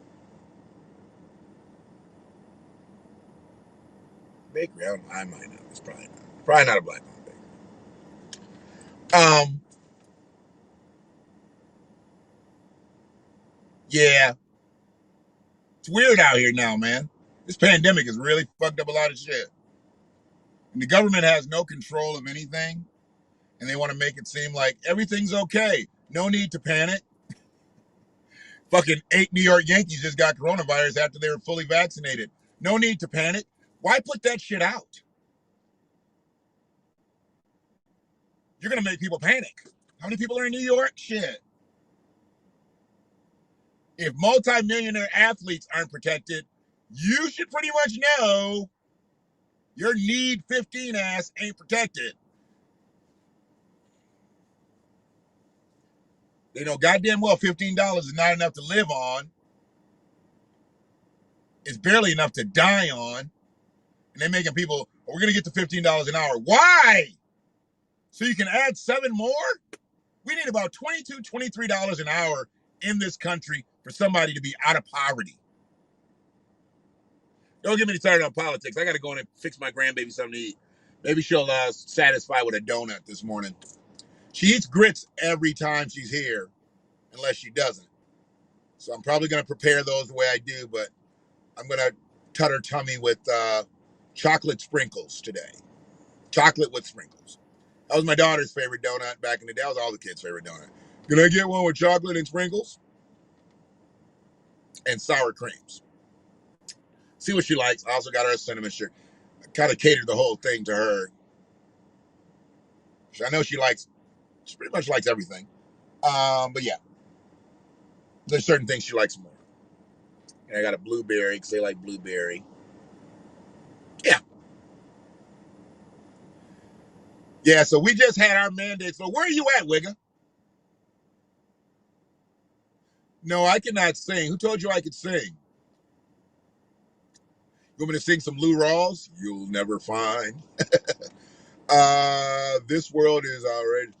bakery. I might know. It's probably not a black-owned bakery. Um, yeah, it's weird out here now, man. This pandemic has really fucked up a lot of shit. And the government has no control of anything, and they want to make it seem like everything's okay. No need to panic. Fucking 8 New York Yankees just got coronavirus after they were fully vaccinated. No need to panic. Why put that shit out? You're going to make people panic. How many people are in New York? Shit. If multimillionaire athletes aren't protected, you should pretty much know your need 15 ass ain't protected. They know goddamn well $15 is not enough to live on. It's barely enough to die on. And they're making people, oh, we're going to get to $15 an hour. Why? So you can add 7 more? We need about $22, $23 an hour in this country for somebody to be out of poverty. Don't get me started on politics. I got to go in and fix my grandbaby something to eat. Maybe she'll satisfy with a donut this morning. She eats grits every time she's here, unless she doesn't. So I'm probably going to prepare those the way I do, but I'm going to tut her tummy with chocolate sprinkles today. Chocolate with sprinkles. That was my daughter's favorite donut back in the day. That was all the kids' favorite donut. Can I get one with chocolate and sprinkles? And sour creams. See what she likes. I also got her a cinnamon sugar. I kind of catered the whole thing to her. I know she pretty much likes everything. But yeah, there's certain things she likes more. And I got a blueberry because they like blueberry. Yeah. Yeah, so we just had our mandate. So where are you at, Wigga? No, I cannot sing. Who told you I could sing? You want me to sing some Lou Rawls? You'll never find. This world is already.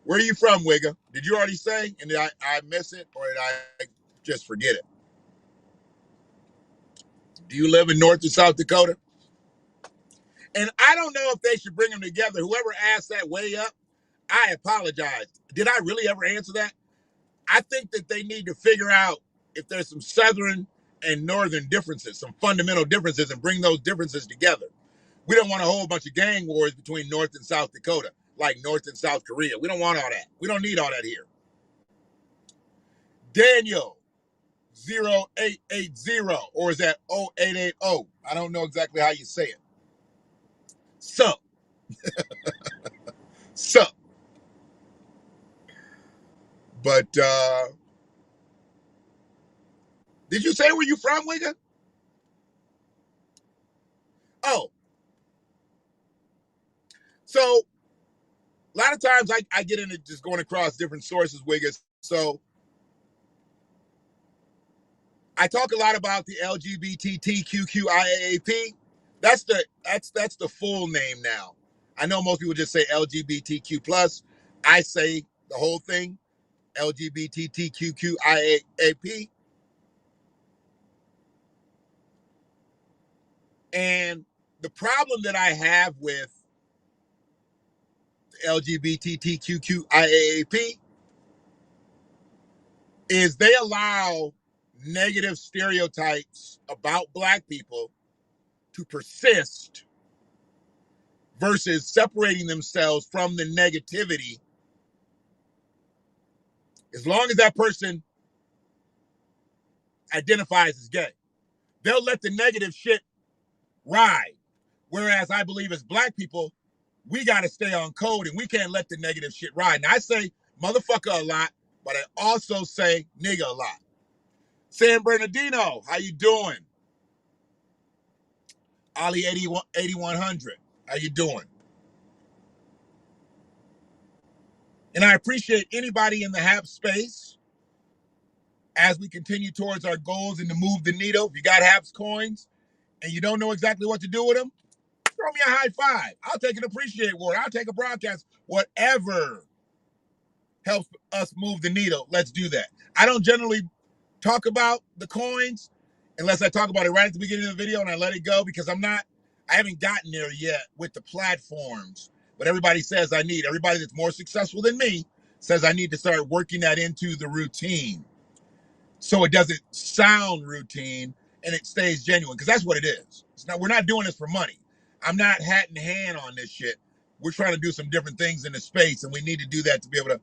Where are you from, Wigga? Did you already say? And did I miss it or did I just forget it? Do you live in North or South Dakota? And I don't know if they should bring them together. Whoever asked that way up, I apologize. Did I really ever answer that? I think that they need to figure out if there's some Southern and northern differences, some fundamental differences, and bring those differences together. We don't want a whole bunch of gang wars between North and South Dakota, like North and South Korea. We don't want all that. We don't need all that here. Daniel 0880, or is that 0880? I don't know exactly how you say it. Sup. Sup. But did you say where you from, Wigan? Oh, so a lot of times I get into just going across different sources, Wiggins. So I talk a lot about the LGBTQIAAP. That's the full name now. I know most people just say LGBTQ plus. I say the whole thing, LGBTQIAAP. And the problem that I have with LGBTQIAAP is they allow negative stereotypes about black people to persist versus separating themselves from the negativity. As long as that person identifies as gay, they'll let the negative shit ride. Whereas I believe as black people, we got to stay on code and we can't let the negative shit ride. Now I say motherfucker a lot, but I also say nigga a lot. San Bernardino, how you doing? Ali 8100, how you doing? And I appreciate anybody in the HAP space as we continue towards our goals and to move the needle. If you got HAPS coins and you don't know exactly what to do with them, throw me a high five. I'll take an appreciate word. I'll take a broadcast. Whatever helps us move the needle, let's do that. I don't generally talk about the coins unless I talk about it right at the beginning of the video and I let it go because I haven't gotten there yet with the platforms. But everybody says I need. Everybody that's more successful than me says I need to start working that into the routine so it doesn't sound routine and it stays genuine, because that's what it is. We're not doing this for money. I'm not hat in hand on this shit. We're trying to do some different things in the space, and we need to do that to be able to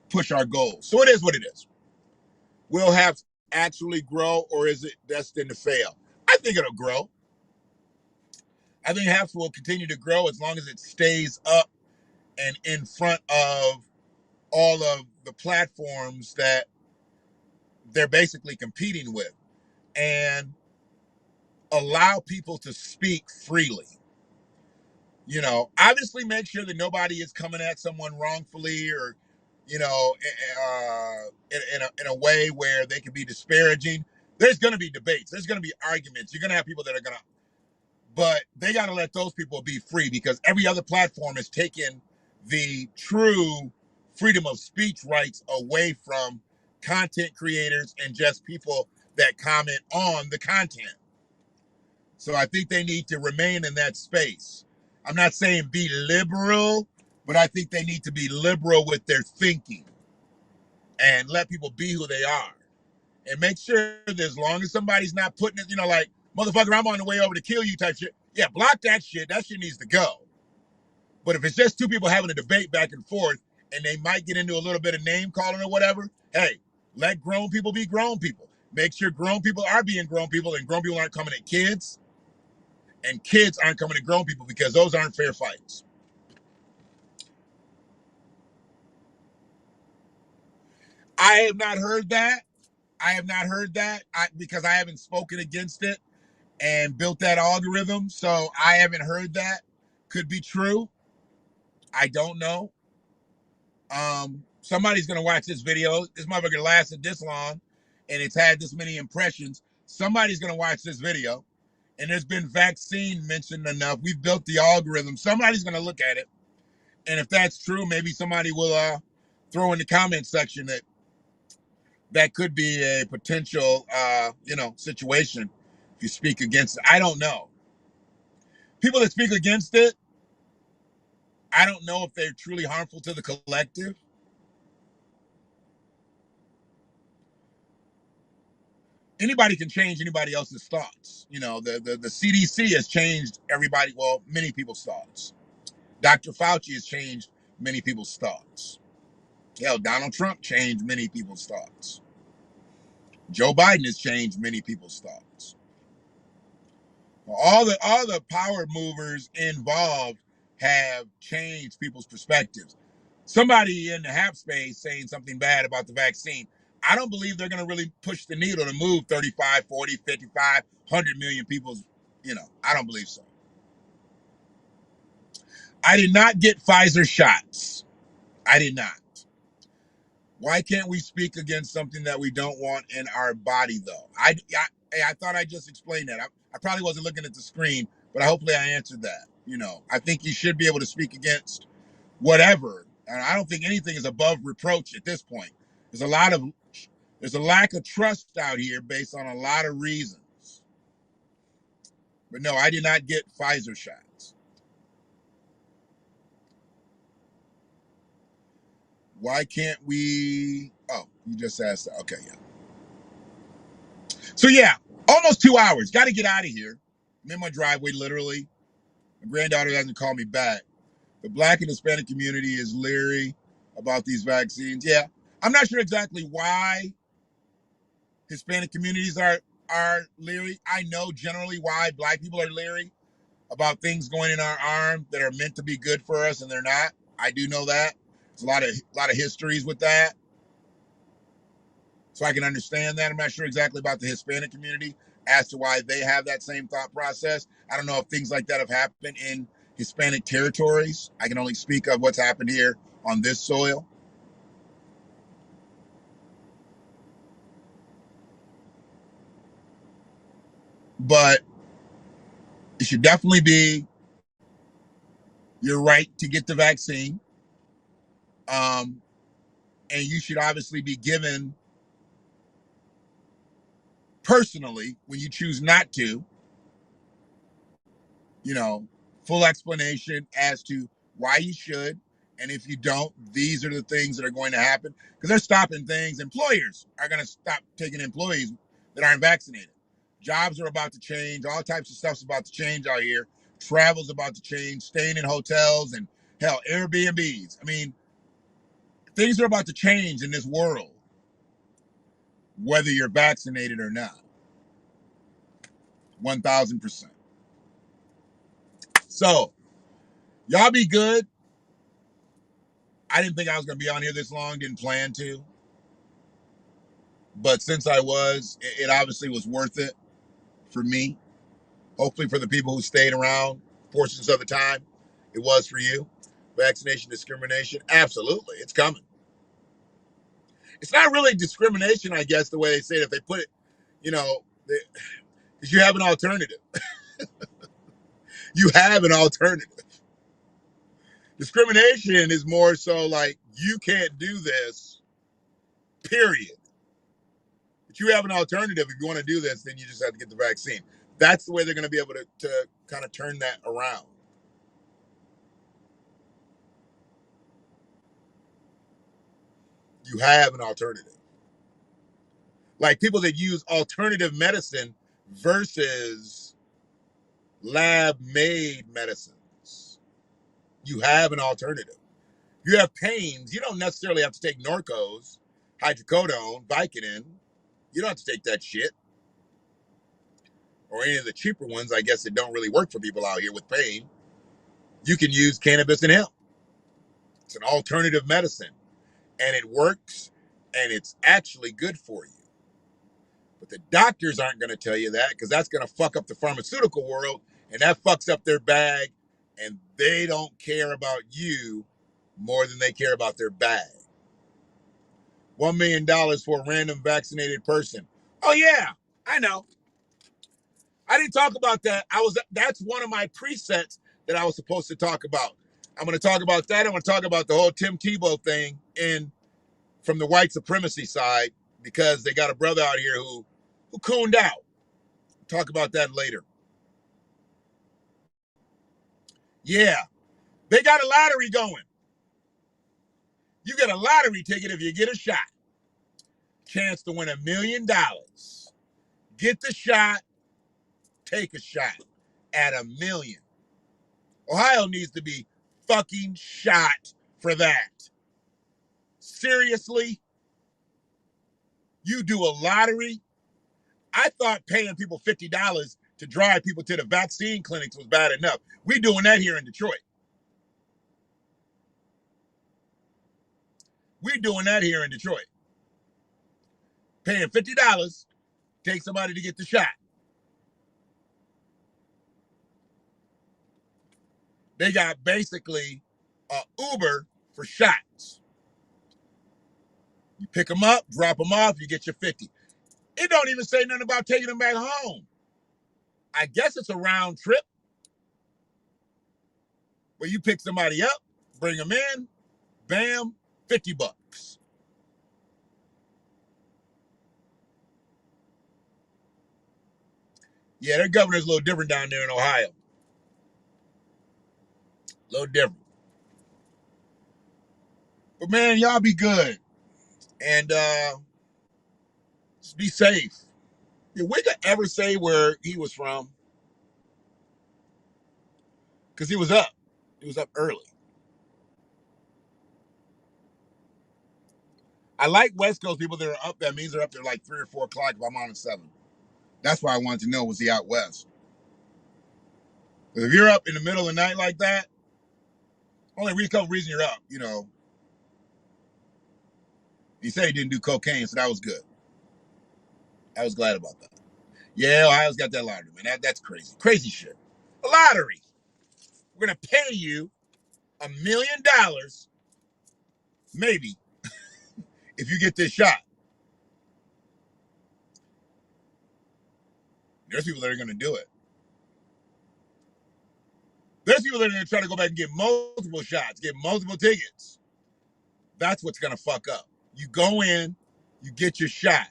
push our goals. So it is what it is. Will HAPS actually grow, or is it destined to fail? I think it'll grow. I think HAPS will continue to grow as long as it stays up and in front of all of the platforms that they're basically competing with, and allow people to speak freely. You know, obviously make sure that nobody is coming at someone wrongfully or, you know, in a way where they can be disparaging. There's going to be debates. There's going to be arguments. You're going to have people that are going to, but they got to let those people be free, because every other platform is taking the true freedom of speech rights away from content creators and just people that comment on the content. So I think they need to remain in that space. I'm not saying be liberal, but I think they need to be liberal with their thinking and let people be who they are. And make sure that as long as somebody's not putting it, you know, like, motherfucker, I'm on the way over to kill you type shit. Yeah, block that shit. That shit needs to go. But if it's just two people having a debate back and forth and they might get into a little bit of name calling or whatever, hey, let grown people be grown people. Make sure grown people are being grown people and grown people aren't coming at kids. And kids aren't coming to grown people, because those aren't fair fights. I have not heard that. Because I haven't spoken against it and built that algorithm. So I haven't heard that. Could be true. I don't know. Somebody's going to watch this video. This motherfucker lasted this long and it's had this many impressions. Somebody's going to watch this video, and there's been vaccine mentioned enough. We've built the algorithm. Somebody's going to look at it. And if that's true, maybe somebody will throw in the comment section that could be a potential, situation if you speak against it. I don't know. People that speak against it, I don't know if they're truly harmful to the collective. anybody can change anybody else's thoughts. You know, the CDC has changed everybody, well, many people's thoughts. Dr. Fauci has changed many people's thoughts. Hell, Donald Trump changed many people's thoughts. Joe Biden has changed many people's thoughts. All the power movers involved have changed people's perspectives. Somebody in the HAP space saying something bad about the vaccine, I don't believe they're going to really push the needle to move 35, 40, 55, 100 million people's, I don't believe so. I did not get Pfizer shots. I did not. Why can't we speak against something that we don't want in our body, though? I thought I just explained that. I probably wasn't looking at the screen, but hopefully I answered that. I think you should be able to speak against whatever. And I don't think anything is above reproach at this point. There's a lack of trust out here based on a lot of reasons. But no, I did not get Pfizer shots. Why can't we? Oh, you just asked that. Okay, yeah. So yeah, almost 2 hours. Got to get out of here. I'm in my driveway, literally. My granddaughter hasn't called me back. The Black and Hispanic community is leery about these vaccines. Yeah, I'm not sure exactly why Hispanic communities are leery. I know generally why Black people are leery about things going in our arm that are meant to be good for us and they're not. I do know that. There's a lot of histories with that. So I can understand that. I'm not sure exactly about the Hispanic community as to why they have that same thought process. I don't know if things like that have happened in Hispanic territories. I can only speak of what's happened here on this soil. But it should definitely be your right to get the vaccine. And you should obviously be given personally, when you choose not to, full explanation as to why you should. And if you don't, these are the things that are going to happen. Because they're stopping things. Employers are going to stop taking employees that aren't vaccinated. Jobs are about to change. All types of stuff's about to change out here. Travel's about to change. Staying in hotels and, hell, Airbnbs. I mean, things are about to change in this world, whether you're vaccinated or not. 1,000%. So, y'all be good. I didn't think I was going to be on here this long. Didn't plan to. But since I was, it obviously was worth it for me. Hopefully for the people who stayed around portions of the time, it was for you. Vaccination discrimination, absolutely, it's coming. It's not really discrimination, I guess, the way they say it. If they put it, because you have an alternative. You have an alternative. Discrimination is more so like, you can't do this, period. But you have an alternative. If you want to do this, then you just have to get the vaccine. That's the way they're going to be able to kind of turn that around. You have an alternative. Like people that use alternative medicine versus lab-made medicines. You have an alternative. You have pains. You don't necessarily have to take Norcos, hydrocodone, Vicodin. You don't have to take that shit. Or any of the cheaper ones, I guess, that don't really work for people out here with pain. You can use cannabis and hemp. It's an alternative medicine. And it works, and it's actually good for you. But the doctors aren't going to tell you that because that's going to fuck up the pharmaceutical world, and that fucks up their bag, and they don't care about you more than they care about their bag. $1 million for a random vaccinated person. Oh yeah, I know. I didn't talk about that. That's one of my presets that I was supposed to talk about. I'm going to talk about that. I'm going to talk about the whole Tim Tebow thing from the white supremacy side, because they got a brother out here who cooned out. Talk about that later. Yeah, they got a lottery going. You get a lottery ticket if you get a shot. Chance to win $1 million. Get the shot, take a shot at $1 million. Ohio needs to be fucking shot for that. Seriously? You do a lottery? I thought paying people $50 to drive people to the vaccine clinics was bad enough. We're doing that here in Detroit. We're doing that here in Detroit. Paying $50, take somebody to get the shot. They got basically an Uber for shots. You pick them up, drop them off, you get your 50. It don't even say nothing about taking them back home. I guess it's a round trip where you pick somebody up, bring them in, bam, $50. Yeah, their governor's a little different down there in Ohio. A little different. But man, y'all be good. And just be safe. Did Wigga ever say where he was from? Because he was up. He was up early. I like West Coast people that are up. That means they're up there like 3 or 4 o'clock if I'm on at 7. That's why I wanted to know, was he out west? If you're up in the middle of the night like that, only a couple reasons you're up, you know. He said he didn't do cocaine, so that was good. I was glad about that. Yeah, Ohio's got that lottery, man. That's crazy. Crazy shit. A lottery. We're going to pay you $1 million, maybe, if you get this shot. There's people that are going to do it. There's people that are going to try to go back and get multiple shots, get multiple tickets. That's what's going to fuck up. You go in, you get your shot.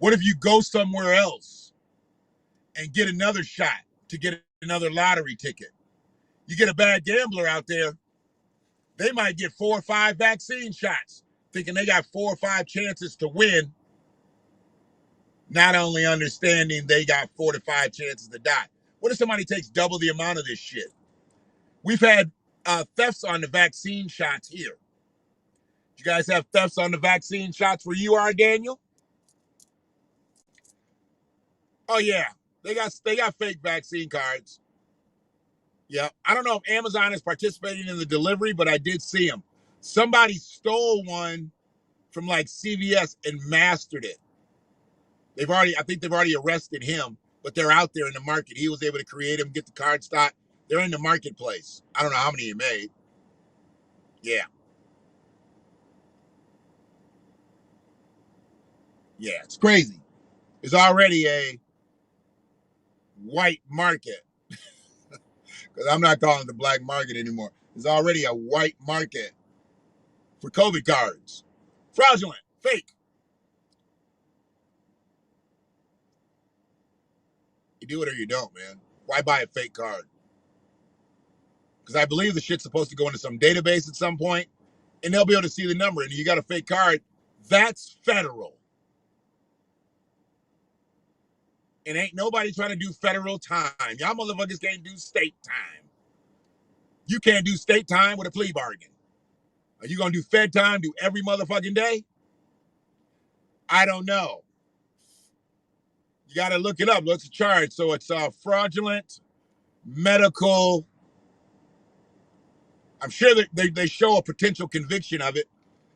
What if you go somewhere else and get another shot to get another lottery ticket? You get a bad gambler out there, they might get 4 or 5 vaccine shots, thinking they got 4 or 5 chances to win, not only understanding they got 4 to 5 chances to die. What if somebody takes double the amount of this shit? We've had thefts on the vaccine shots here. You guys have thefts on the vaccine shots where you are, Daniel? Oh yeah, they got fake vaccine cards. Yeah, I don't know if Amazon is participating in the delivery, but I did see them. Somebody stole one from like CVS and mastered it. I think they've already arrested him, but they're out there in the market. He was able to create them, get the card stock. They're in the marketplace. I don't know how many he made. Yeah. Yeah, it's crazy. It's already a white market, because I'm not calling it the black market anymore. There's already a white market for COVID cards. Fraudulent, fake. You do it or you don't, man. Why buy a fake card? Because I believe the shit's supposed to go into some database at some point, and they'll be able to see the number. And you got a fake card, that's federal. And ain't nobody trying to do federal time. Y'all motherfuckers can't do state time. You can't do state time with a plea bargain. Are you gonna do Fed time, do every motherfucking day? I don't know. You gotta look it up. What's the charge? So it's fraudulent medical. I'm sure that they show a potential conviction of it.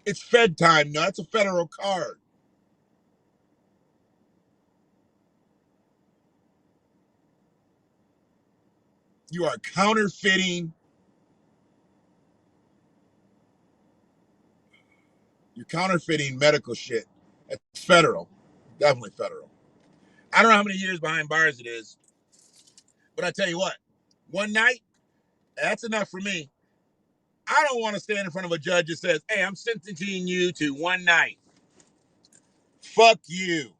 It's Fed time. No, it's a federal card. You are counterfeiting. You're counterfeiting medical shit. It's federal. Definitely federal. I don't know how many years behind bars it is, but I tell you what, one night, that's enough for me. I don't want to stand in front of a judge that says, hey, I'm sentencing you to one night. Fuck you.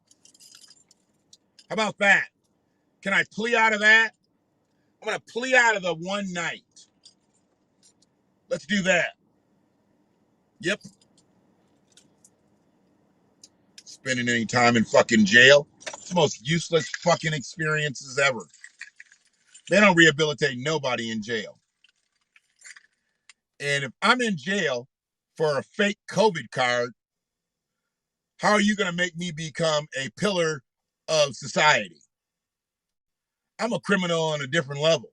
How about that? Can I plea out of that? I'm going to plea out of the one night. Let's do that. Yep. spending any time in fucking jail. It's the most useless fucking experiences ever. They don't rehabilitate nobody in jail. And if I'm in jail for a fake COVID card, how are you going to make me become a pillar of society? I'm a criminal on a different level.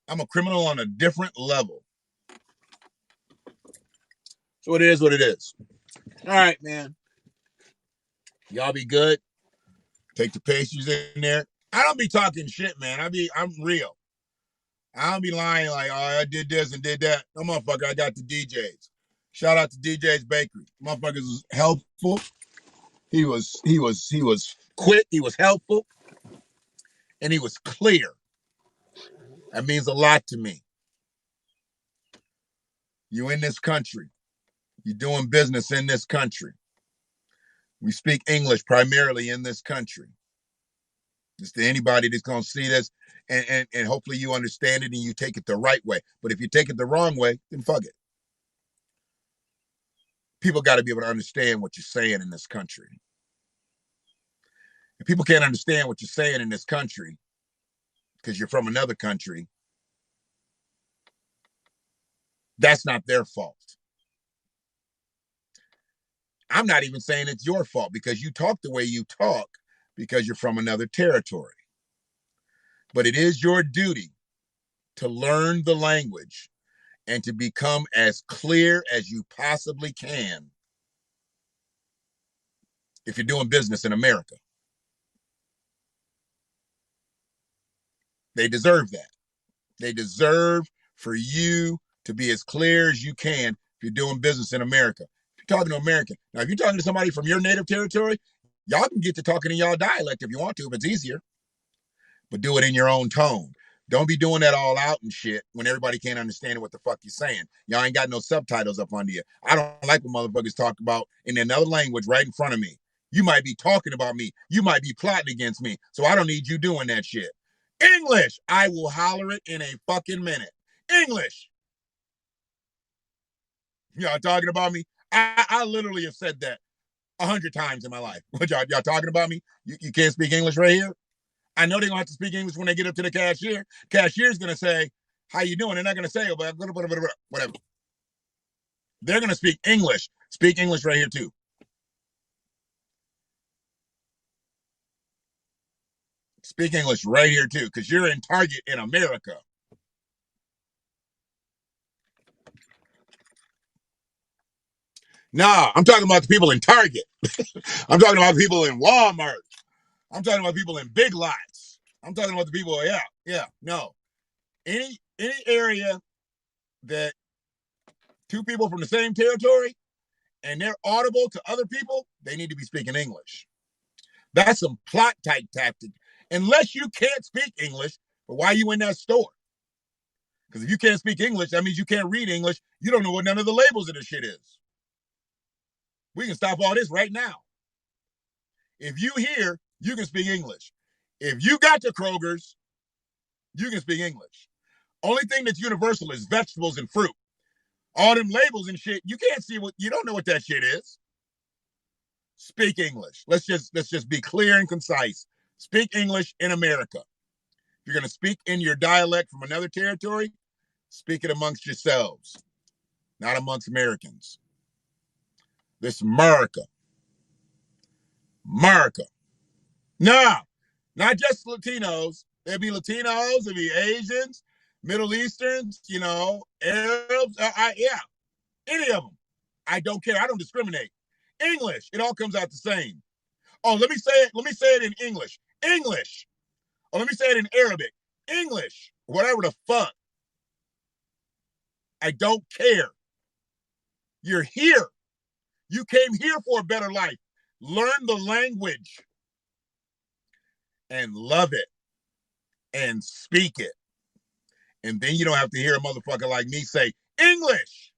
I'm a criminal on a different level. So it is what it is. All right, man. Y'all be good. Take the pastries in there. I don't be talking shit, man. I'm real. I don't be lying like, oh, I did this and did that. No, motherfucker, I got the DJs. Shout out to DJ's Bakery. Motherfuckers was helpful. He was quick. He was helpful, and he was clear. That means a lot to me. You in this country. You're doing business in this country. We speak English primarily in this country. Just to anybody that's going to see this, and hopefully you understand it and you take it the right way. But if you take it the wrong way, then fuck it. People got to be able to understand what you're saying in this country. If people can't understand what you're saying in this country because you're from another country, that's not their fault. I'm not even saying it's your fault because you talk the way you talk because you're from another territory. But it is your duty to learn the language and to become as clear as you possibly can if you're doing business in America. They deserve that. They deserve for you to be as clear as you can if you're doing business in America. If you're talking to American. Now, if you're talking to somebody from your native territory, y'all can get to talking in y'all dialect if you want to, if it's easier. But do it in your own tone. Don't be doing that all out and shit when everybody can't understand what the fuck you're saying. Y'all ain't got no subtitles up under you. I don't like when motherfuckers talk about in another language right in front of me. You might be talking about me. You might be plotting against me. So I don't need you doing that shit. English! I will holler it in a fucking minute. English! Y'all talking about me? I literally have said that 100 times in my life. What y'all talking about me? You can't speak English right here? I know they're going to have to speak English when they get up to the cashier. Cashier's going to say, how you doing? They're not going to say, oh, whatever. They're going to speak English. Speak English right here, too. Speak English right here, too, because you're in Target in America. Nah, I'm talking about the people in Target. I'm talking about people in Walmart. I'm talking about people in Big Lots. I'm talking about the people, no. Any area that two people from the same territory and they're audible to other people, they need to be speaking English. That's some plot type tactic. Unless you can't speak English, but why are you in that store? Because if you can't speak English, that means you can't read English. You don't know what none of the labels of this shit is. We can stop all this right now. If you hear, you can speak English. If you got to Kroger's, you can speak English. Only thing that's universal is vegetables and fruit. All them labels and shit, you can't see what, you don't know what that shit is. Speak English. Let's just be clear and concise. Speak English in America. If you're going to speak in your dialect from another territory, speak it amongst yourselves, not amongst Americans. This America. America. No, not just Latinos. There'll be Latinos, there'll be Asians, Middle Easterns, Arabs. Yeah, any of them. I don't care. I don't discriminate. English, it all comes out the same. Oh, let me say it in English. English. Or let me say it in Arabic. English. Whatever the fuck. I don't care. You're here. You came here for a better life. Learn the language and love it and speak it. And then you don't have to hear a motherfucker like me say, English.